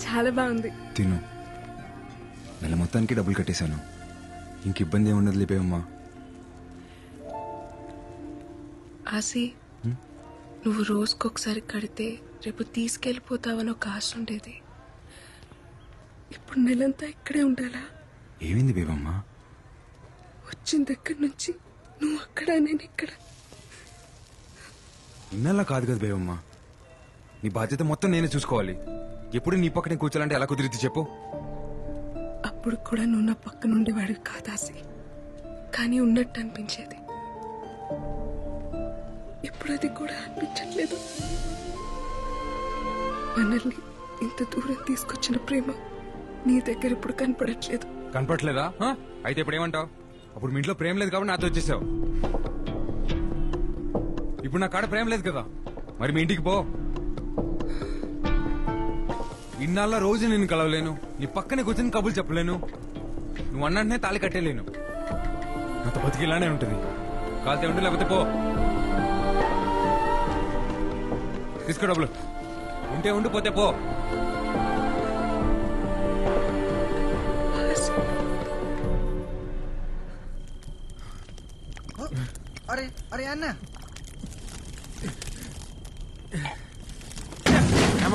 చాలా బాగుంది. తిను. నెల మొత్తానికి డబ్బులు కట్టేశాను, ఇంక ఇబ్బంది ఏముండదు లేపేవమ్మా. ఆసి నువ్వు రోజుకొకసారి కడితే రేపు తీసుకెళ్ళిపోతావని ఒక ఆశ ఉండేది. ఇప్పుడు నెలంతా ఇక్కడే ఉండాలా? ఏమైంది బేబమ్మా? వచ్చిన దగ్గర నుంచి నువ్వు అక్కడ, నేను ఇక్కడ. ఇన్నలా కాదు కదా బేబమ్మా, నీ బాధ్యత మొత్తం నేనే చూసుకోవాలి. ఎప్పుడు నీ పక్కనే కూర్చోాలంటే ఎలా కుదిరిద్ది చెప్పు? అప్పుడు కూడా నువ్వు నా పక్కన ఉండేవాడివి కాదాసి, కానీ ఉన్నట్టు అనిపించేది. ఇప్పుడు అది కూడా అనిపించట్లేదు. మనల్ని ఇంత దూరం తీసుకొచ్చిన ప్రేమ నీ దగ్గర ఇప్పుడు కనపడట్లేదు. కనపడట్లేదా? అయితే ఇప్పుడు ఏమంటావు? అప్పుడు మీ ఇంట్లో ప్రేమ లేదు కాబట్టి నాతో వచ్చేసావు. ఇప్పుడు నా కాడ ప్రేమ లేదు కదా, మరి మీ ఇంటికి పో. ఇన్నాళ్ళ రోజు నేను కలవలేను, నీ పక్కనే కూర్చొని కబులు చెప్పలేను, నువ్వు అన్నట్టునే తాళి కట్టేలేను. నాతో బతికి ఇలానే ఉంటుంది. కాలితే ఉండు, లేకపోతే పో. తీసుకో డబ్బులు. ఉంటే ఉండిపోతే పో. అరే అరే అన్న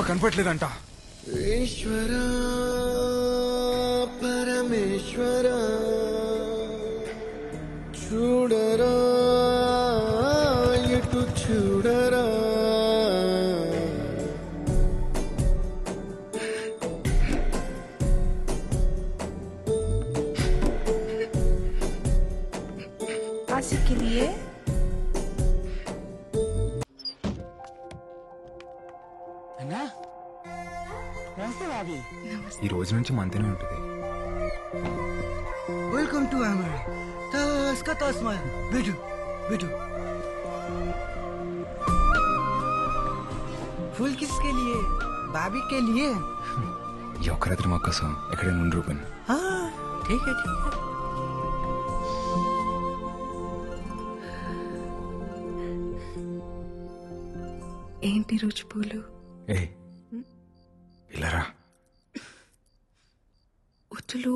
కనపట్లేదంట. ఈశ్వర పరమేశ్వర చూడరా ఎటు చూడరా आशी के लिए ఈ రోజు నుంచి మంతనే ఉంటుంది. वेलकम टू हमारे इसका तो स्माइल बैठो बैठो फूल किसके लिए भाभी के लिए ఈ ఒక్క రాత్రి మా కోసం ఎక్కడైనా ఉండి రూపన్. हाँ ठीक है ठीक है ఏంటి రోజు పూలు? ఏ ఇలారా వద్దులు.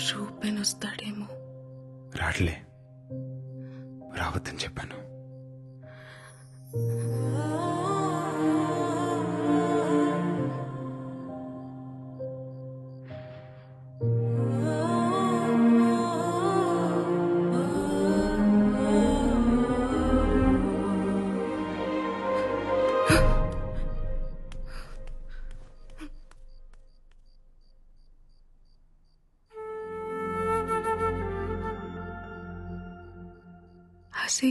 రూపెన్ వస్తాడేమో. రాట్లే, రావద్దని చెప్పాను. हसी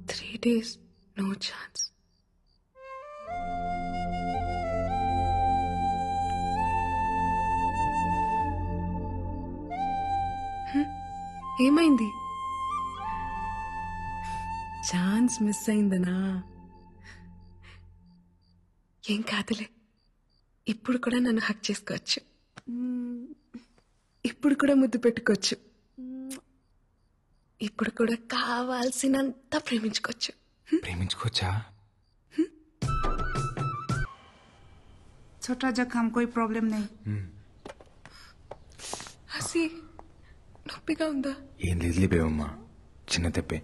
3 days, no chance. ఏమైంది? ఛాన్స్ మిస్ అయిందనా? ఏం కాదులే, ఇప్పుడు కూడా నన్ను హక్ చేసుకోవచ్చు, ఇప్పుడు కూడా ముద్దు పెట్టుకోవచ్చు, ఇప్పుడు కూడా కావాల్సినంత ప్రేమించుకోవచ్చు. ప్రేమించుకోవచ్చా? छोटा जख्म कोई प्रॉब्लम नहीं. హసి నొప్పిగా ఉందా? ఏం లేదులే బేవమ్మా, చిన్న తెప్పే.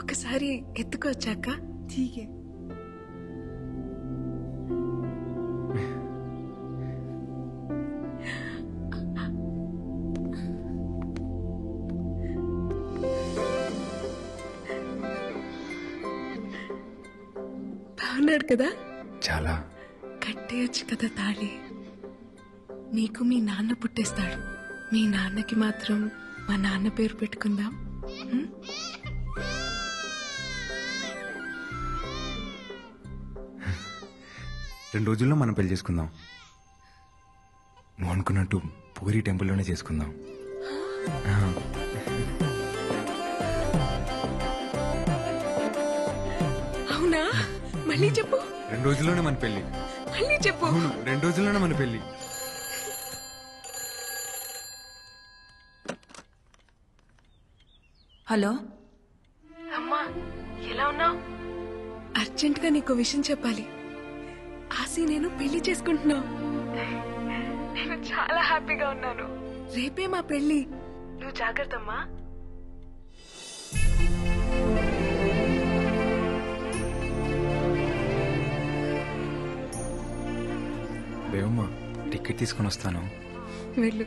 ఒకసారి ఎత్తుకొచ్చాక ठीक है. బాగున్నాడు కదా? చాలా. కట్టేయచ్చు కదా తాళి. నీకు మీ నాన్న పుట్టేస్తాడు, మీ నాన్నకి మాత్రం మా నాన్న పేరు పెట్టుకుందాం. 2 రోజుల్లో మనం పెళ్లి చేసుకుందాం. నువ్వు అనుకున్నట్టు పూరి టెంపుల్లోనే చేసుకుందాం. అవునా? మళ్ళీ చెప్పు. 2 రోజుల్లోనే మన పెళ్లి. మళ్ళీ చెప్పు. అవును, 2 రోజుల్లోనే మన పెళ్లి. హలో అమ్మా, ఎలా ఉన్నావు? అర్జెంట్ గా నీకు విషయం చెప్పాలి. ఆసి నేను పెళ్లి చేసుకుంటున్నా. నేను చాలా హ్యాపీగా ఉన్నాను. రేపే మా పెళ్లి. నువ్వు జాగ్రత్త అమ్మా. బేవమ్మా, టికెట్ తీసుకొని వస్తాను. వెళ్ళు.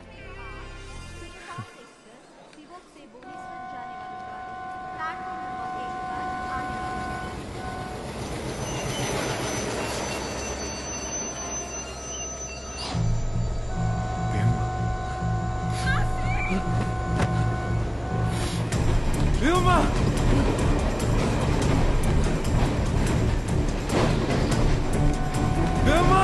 Vilma! Vilma!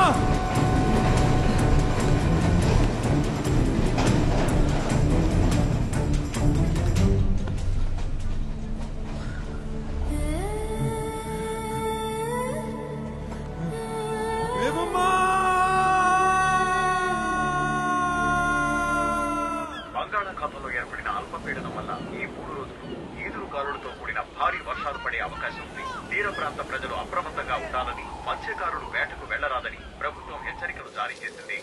బంగాళాఖాతంలో ఏర్పడిన అల్పపీడనం వల్ల ఈ 3 రోజులు ఈదురు గాలులతో కూడిన భారీ వర్షాలు పడే అవకాశం ఉంది. తీర ప్రాంత ప్రజలు అప్రమత్తంగా ఉండాలని, మత్స్యకారులు వేటకు వెళ్లరాదని ప్రభుత్వం హెచ్చరికలు జారీ చేసింది.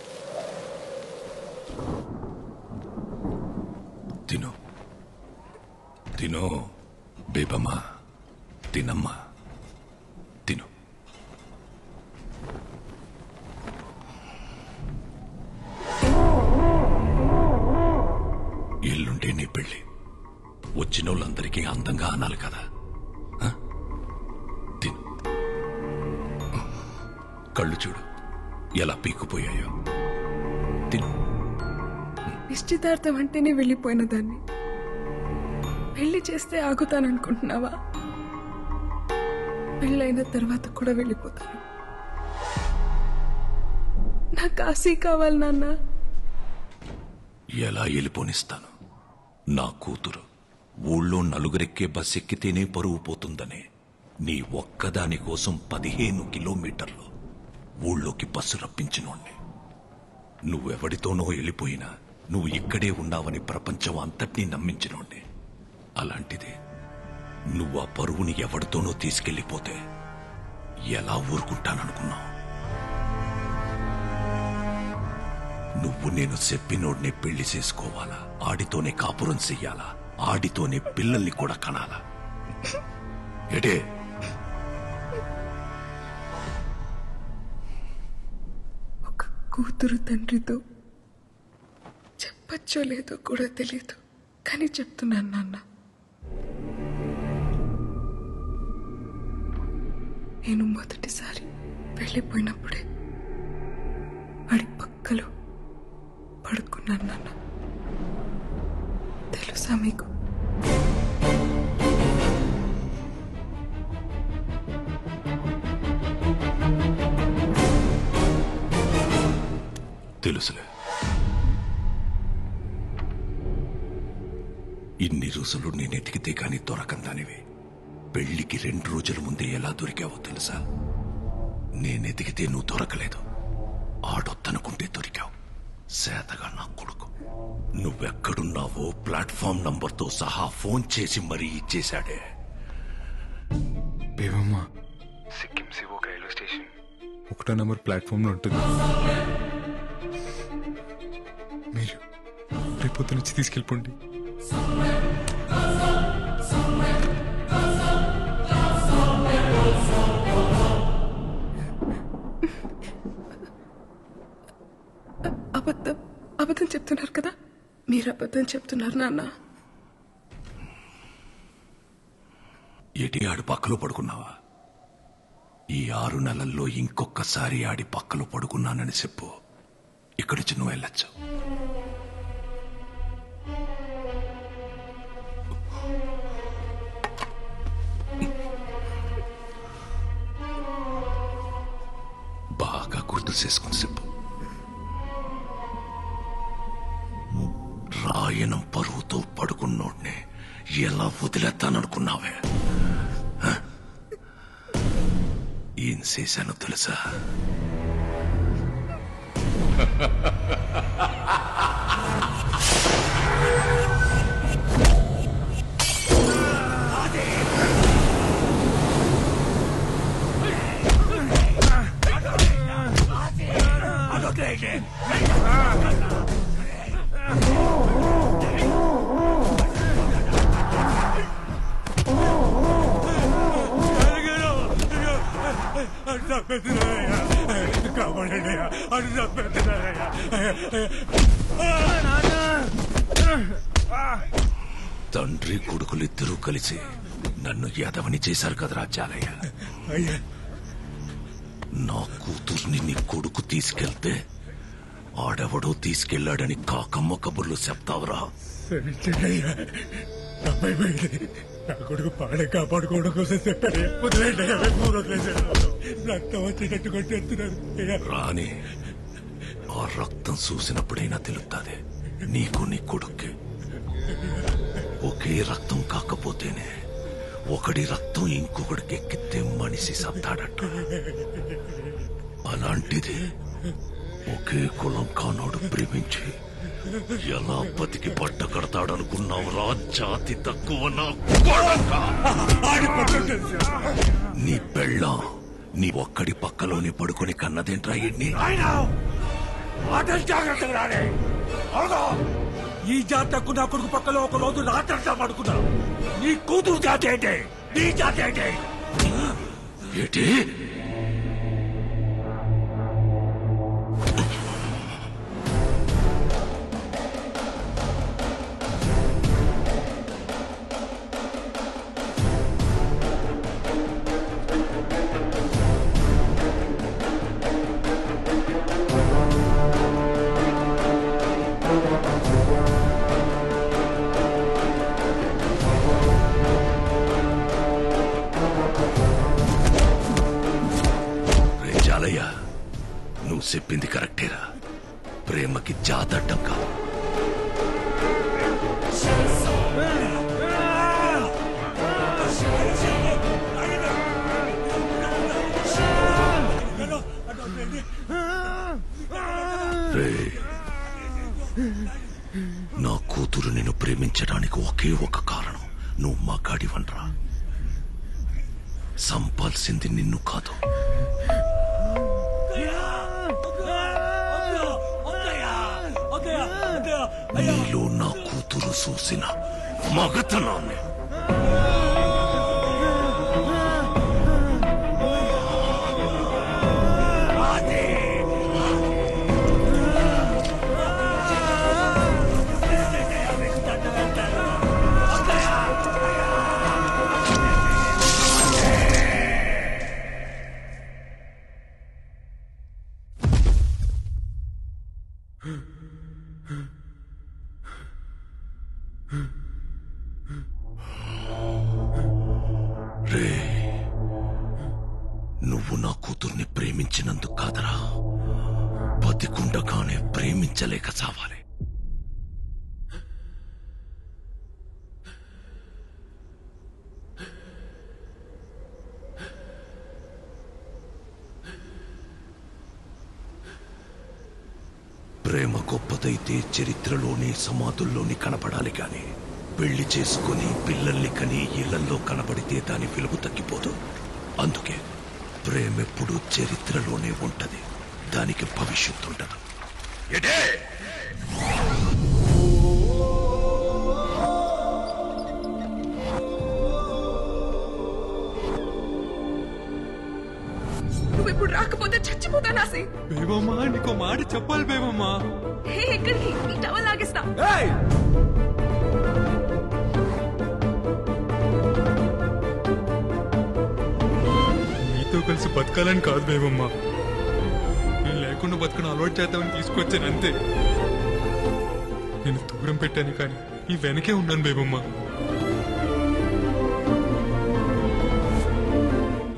తిను తిను బేబమ్మా, తినమ్మా, తిను. ఎల్లుంటే నీ పెళ్లి. వచ్చిన వాళ్ళందరికీ అందంగా అనాలి కదా. తిను. కళ్ళు చూడు ఎలా పీక్కుపోయాయో. తిను. నిశ్చితార్థం అంటేనే వెళ్ళిపోయిన దాన్ని పెళ్లి చేస్తే ఆగుతాననుకుంటున్నావా? పెళ్ళైన తర్వాత కూడా వెళ్ళిపోతాను. నాకు కాశీ కావాలి నాన్న. ఎలా వెళ్ళిపోనిస్తాను? నా కూతురు ఊళ్ళో నలుగురెక్కే బస్ ఎక్కితేనే పరువు పోతుందనే నీ ఒక్కదాని కోసం 15 కిలోమీటర్లు ఊళ్ళోకి బస్సు రప్పించినోణ్ణి. నువ్వెవడితోనో వెళ్ళిపోయినా నువ్వు ఇక్కడే ఉన్నావని ప్రపంచం అంతటినీ నమ్మించినోణ్ణి. అలాంటిది నువ్వు ఆ పరువుని ఎవడితోనో తీసుకెళ్లిపోతే ఎలా ఊరుకుంటాననుకున్నావు? నువ్వు నేను చెప్పినోడ్నే పెళ్లి చేసుకోవాలా, ఆడితోనే కాపురం చెయ్యాలా, ఆడితోనే పిల్లల్ని కూడా కనాలా? ఎడే ఒక కూతురు తండ్రితో చెప్పచ్చో లేదో కూడా తెలియదు, కానీ చెప్తున్నాను నాన్న. నేను మొదటిసారి వెళ్ళిపోయినప్పుడే వాడి పక్కలో పడుకున్నాను నాన్న. తెలుసా మీకు? తెలుసులే. ఇన్ని రోజులు నేనెతికితే కాని దొరకందానివి పెళ్లికి 2 రోజుల ముందే ఎలా దొరికావో తెలుసా? నేనెతికితే నువ్వు దొరకలేదు, ఆడొద్దనుకుంటే దొరికావు. సేతగా నా కొడుకు నువ్వెక్కడున్నావో ప్లాట్ఫామ్ నంబర్తో సహా ఫోన్ చేసి మరీ ఇచ్చేశాడే. బేబమ్మ సిక్కిం సివోక్ రైల్వే స్టేషన్ 1వ నంబర్ ప్లాట్ఫామ్ లో ఉంటుంది. మీరు రేపొద్దు నుంచి తీసుకెళ్ళిపోండి. అబద్ధం చెప్తున్నారు కదా? మీరు అబద్ధం చెప్తున్నారు నాన్న. ఎటి ఆడి పక్కలో పడుకున్నావా? ఈ 6 నెలల్లో ఇంకొకసారి ఆడి పక్కలో పడుకున్నానని చెప్పు, ఇక్కడి నుంచి నువ్వు వెళ్ళొచ్చు. బాగా గుర్తు చేసుకుని చెప్పు. రాయనం పరువుతో పడుకున్నోడ్నే ఎలా వదిలేస్తాననుకున్నావే? ఏం చేశానో తెలుసా? తండ్రి కొడుకులిద్దరూ కలిసి నన్ను యాదవని చేశారు కదరా చాలయ్య. నా కూతుర్ని నీ కొడుకు తీసుకెళ్తే ఆడెవడో తీసుకెళ్లాడని కాకమ్మ కబుర్లు చెప్తావురా? నా కొడుకు పాడే కాపాడుకోవడం కోసం చెప్పాడు. రక్తం వచ్చేటట్టు కొట్టేస్తున్నారు. రాని ఆ రక్తం చూసినప్పుడైనా తెలుస్తుంది నీకు నీ కొడుక్కి. ఒకే రక్తం కాకపోతేనే ఒకడి రక్తం ఇంకొకడికి ఎక్కితే మనిషి సత్తాడట. అలాంటిది ఒకే కులం కానోడు ప్రేమించి ఎలా బతికి పట్ట కడతాడనుకున్నావురా జాతి తక్కువ నా కొడక. నీ పెళ్ళం నీ ఒక్కడి పక్కలోనే పడుకొని కన్నదేంట్రా ఇడ్ని? ఈ జాతకు నా కొడుకు పక్కలో ఒక రోజు రాత్రంతా పడుకున్నా. నీ కూతురు జాతి ఏంటి? నీ జాతి ఏంటి? ఏంటి? నువ్వు చెప్పింది కరెక్టేరా. ప్రేమకి జాతడ్డం కాదు. నా కూతురు నిన్ను ప్రేమించడానికి ఒకే ఒక కారణం. నువ్వు మగాడివనరా. సంపాల్సింది నిన్ను కాదు. నీలో నా కూతురు చూసిన మగతనాన్ని. రే, నువ్వు నా కూతుర్ని ప్రేమించినందుకు కాదరా, బతికుండగానే ప్రేమించలేక చావాలి. ప్రేమ గొప్పదైతే చరిత్రలోని సమాధుల్లోని కనపడాలి కాని పెళ్లి చేసుకుని పిల్లల్ని కని ఇళ్లల్లో కనబడితే దాని విలువ తగ్గిపోదు. అందుకే ప్రేమెప్పుడు చరిత్రలోనే ఉంటది, దానికి భవిష్యత్తు ఉండదు. నువ్వు ఇప్పుడు రాకపోతే చచ్చిపోతా నాసి. బేబమ్మా నీకో మాట చెప్పాలి బేబమ్మా. హే, ఎక్కడికి? ఈ టవల్ లాగేస్తా. నీతో కలిసి బతకాలని కాదు బేబమ్మా, నేను లేకుండా బతకడం అలవాటు చేద్దామని తీసుకొచ్చాను అంతే. నేను దూరం పెట్టాను కానీ ఈ వెనకే ఉన్నాను బేబమ్మా.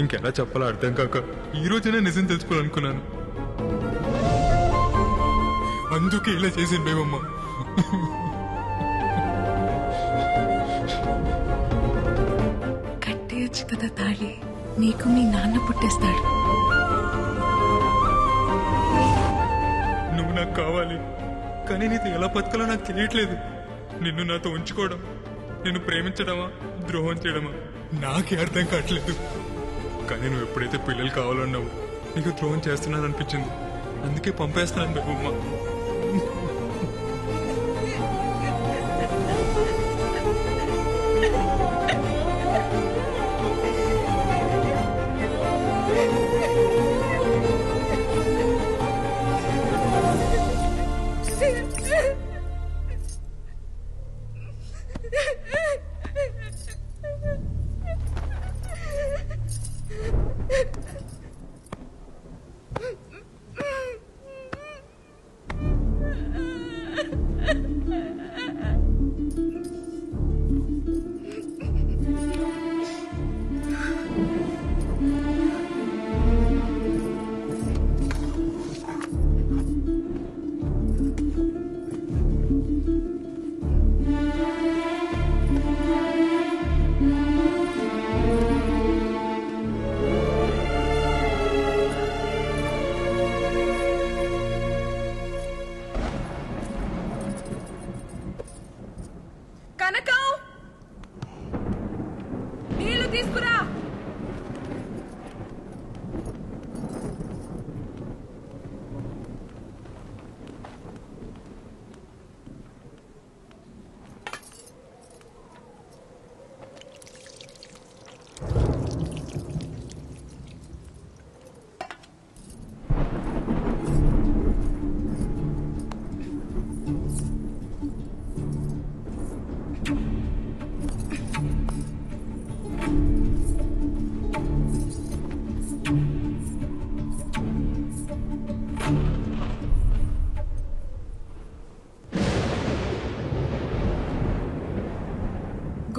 ఇంకెలా చెప్పాలో అర్థం కాక ఈ రోజైనా నిజం తెలుసుకోవాలనుకున్నాను. అందుకే ఇలా చేసింది బేబమ్మా. కట్టేయచ్చు కదా తాళి, నీకు మీ నాన్న పుట్టేస్తాడు. నువ్వు నాకు కావాలి, కానీ నీతో ఎలా బతకాలో నాకు తెలియట్లేదు. నిన్ను నాతో ఉంచుకోవడం, నిన్ను ప్రేమించడమా ద్రోహం చేయడమా నాకే అర్థం కావట్లేదు. కానీ నువ్వు ఎప్పుడైతే పిల్లలు కావాలన్నావు నీకు ద్రోహం చేస్తున్నాను అనిపించింది, అందుకే పంపేస్తున్నాను బేబమ్మ.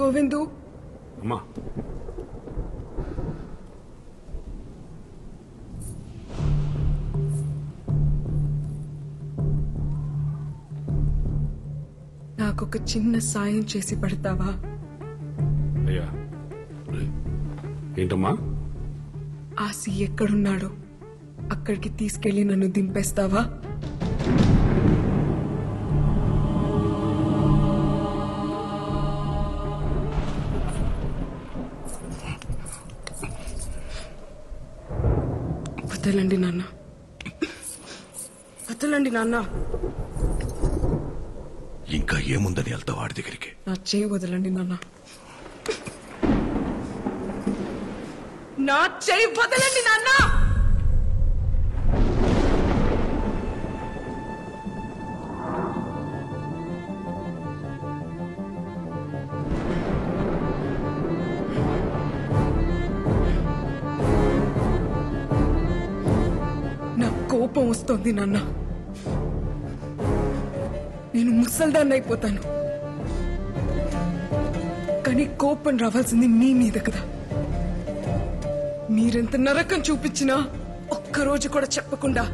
గోవిందు అమ్మా నాకొక చిన్న సాయం చేసి పడతావా? అయ్యా ఏంటమ్మా? ఆసి ఎక్కడున్నాడో అక్కడికి తీసుకెళ్లి నన్ను దింపేస్తావా? వదలండి నాన్న, వదలండి నాన్న. ఇంకా ఏముందని వెళ్తావు వాడి దగ్గరికి? నా చేయి వదలండి నాన్న, నా చేయి వదలండి నాన్న. నా కోపం వస్తోంది నాన్న. నేను ముసల్దాన్ని అయిపోతాను, కానీ కోపం రావాల్సింది మీ మీద కదా. మీరెంత నరకం చూపించినా ఒక్కరోజు కూడా చెప్పకుండా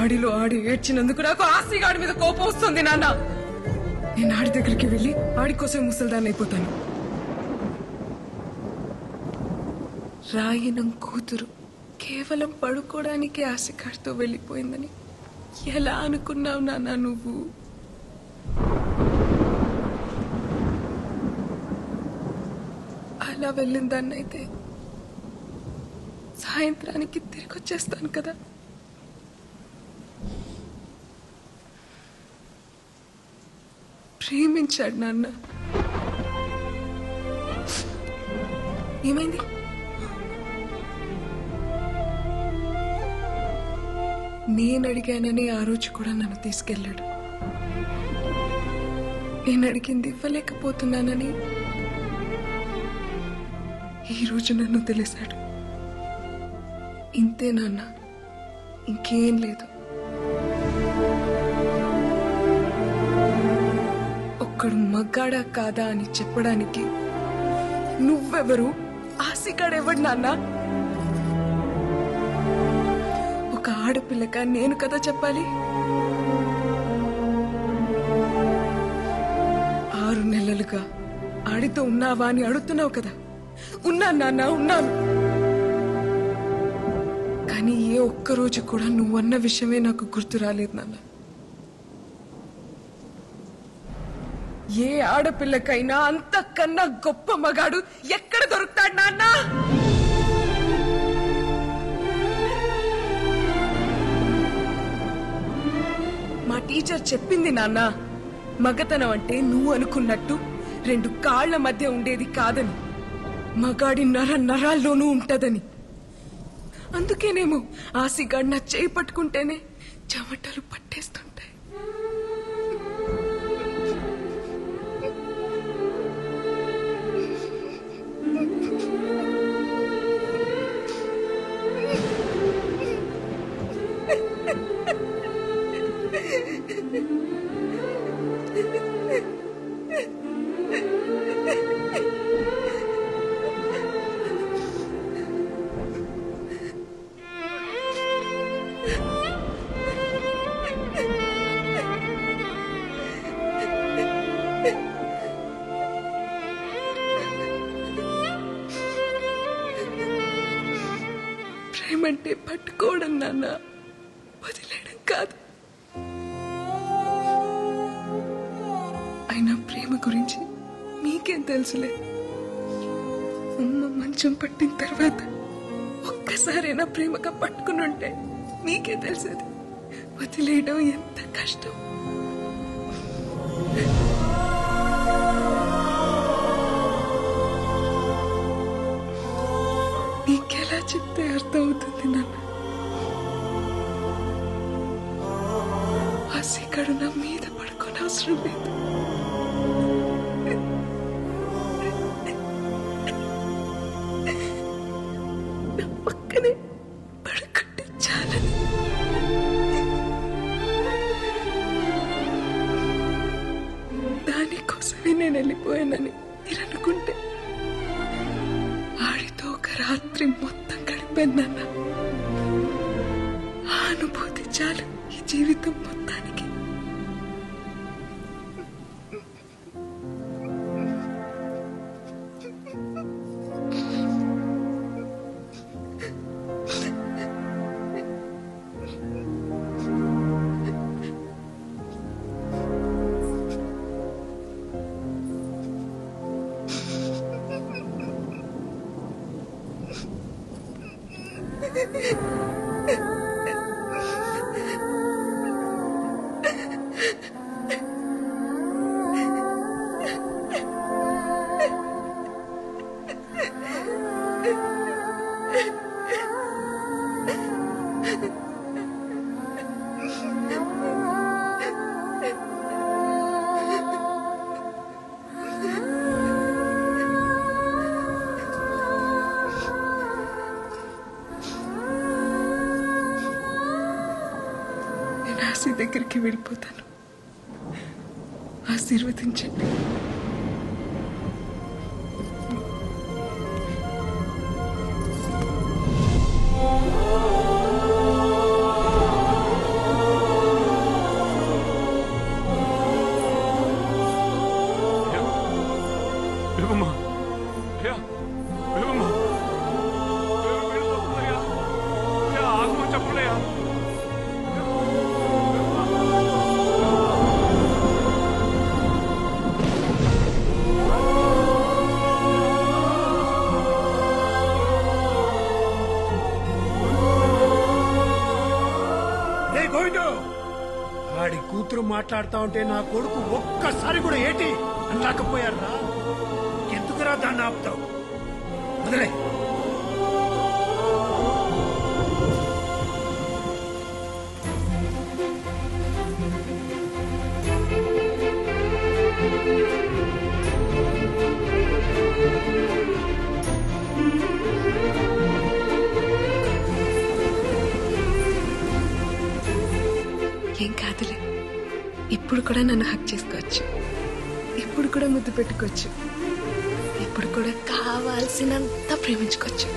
ఆడిలో ఆడి ఏడ్చినందుకు నాకు ఆసిగాడి మీద కోపం వస్తుంది నాన్న. నేను ఆడి దగ్గరికి వెళ్ళి ఆడి కోసం ముసల్దాన్ని అయిపోతాను. రాయనం కూతురు కేవలం పడుకోవడానికి ఆశగాడితో వెళ్ళిపోయిందని ఎలా అనుకున్నావు నాన్న నువ్వు? అలా వెళ్ళిందాన్నైతే సాయంత్రానికి తిరిగి వచ్చేస్తాను కదా. ప్రేమించాడు నాన్న. ఏమైంది? నేను అడిగానని ఆ రోజు కూడా నన్ను తీసుకెళ్ళాడు. నేను అడిగింది ఇవ్వలేకపోతున్నానని ఈ రోజు నన్ను తెలిసాడు. ఇంతే నాన్న, ఇంకేం లేదు. ఒక్కడు మగ్గాడా కాదా అని చెప్పడానికి నువ్వెవరు? ఆశగాడెవడు నాన్న? ఒక ఆడపిల్లక నేను కదా చెప్పాలి. 6 నెలలుగా ఆడితో ఉన్నావా అని అడుగుతున్నావు కదా. ఉన్నాను నాన్న, ఉన్నాను. కానీ ఏ ఒక్కరోజు కూడా నువ్వన్న విషయమే నాకు గుర్తు రాలేదు నాన్న. ఏ ఆడపిల్లకైనా అంతకన్నా గొప్ప మగాడు ఎక్కడ దొరుకుతాడు నాన్న? మా టీచర్ చెప్పింది నాన్న, మగతనం అంటే నువ్వు అనుకున్నట్టు 2 కాళ్ల మధ్య ఉండేది కాదని, మగాడి నరాల్లోనూ ఉంటదని. అందుకేనేమో ఆసిగాడు నా చేయి పట్టుకుంటేనే చెమటలు పట్టేస్తుంటాయి. ప్రేమంటే పట్టుకోవడం నాన్న, వదిలేయడం కాదు. అయినా ప్రేమ గురించి మీకేం తెలుసులే. అమ్మ మంచం పట్టిన తర్వాత ఒక్కసారైనా ప్రేమగా పట్టుకుని ఉంటే మీకే తెలిసేది వదిలేయడం ఎంత కష్టం. నీకెలా చెప్తే అర్థం అవుతుంది నాన్న? ఆశగాడు నా మీద పడుకోని అవసరం లేదు. నా పక్కనే పడుకుంటే చాలని. దానికోసమే నేను వెళ్ళిపోయానని మీరనుకుంటే ఆడితో ఒక రాత్రి మొత్తం గడిపాను. ఆ అనుభూతి చాలు ఈ జీవితం మొత్తానికి. ఆశీ దగ్గరికి వెళ్ళిపోతాను. ఆశీర్వదించండి. ఆడి కూతురు మాట్లాడుతా ఉంటే నా కొడుకు ఒక్కసారి కూడా ఏటి అనలేకపోయారా? ఎందుకురా దాన్ని ఆపుతావు? వదిలే. ఏం కాదులే, ఇప్పుడు కూడా నన్ను హక్ చేసుకోవచ్చు, ఇప్పుడు కూడా ముద్దు పెట్టుకోవచ్చు, ఇప్పుడు కూడా కావాల్సినంత ప్రేమించుకోవచ్చు.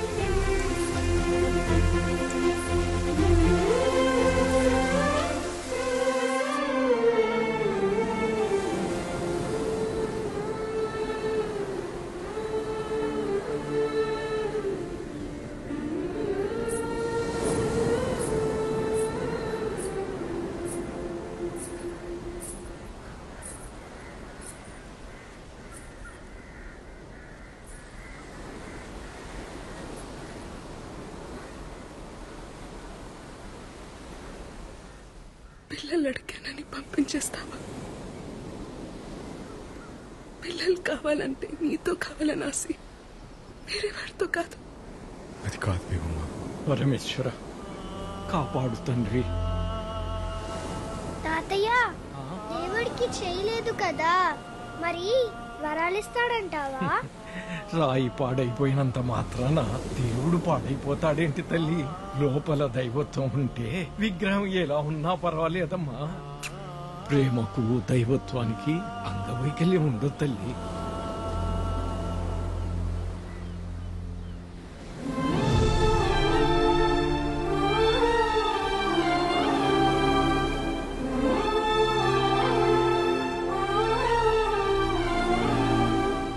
పిల్లలు అడిగానని పంపించేస్తావా? పిల్లలు కావాలంటే నీతో కావాలని ఆశి, వేరే వాడితో కాదు. అది కాదు బేగమ్మ. పరమేశ్వర కాపాడు తండ్రి. తాతయ్య, దేవుడికి చేయలేదు కదా, మరి వరాలిస్తాడంటావా? రాయి పాడైపోయినంత మాత్రాన దేవుడు పాడైపోతాడేంటి తల్లి? లోపల దైవత్వం ఉంటే విగ్రహం ఎలా ఉన్నా పర్వాలేదమ్మా. ప్రేమకు దైవత్వానికి అంగవైకల్యం ఉండదు తల్లి.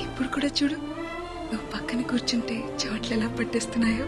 ఇప్పుడు కూడా చూడు, నువ్వు పక్కన కూర్చుంటే చోట్ల ఎలా పట్టేస్తున్నాయో.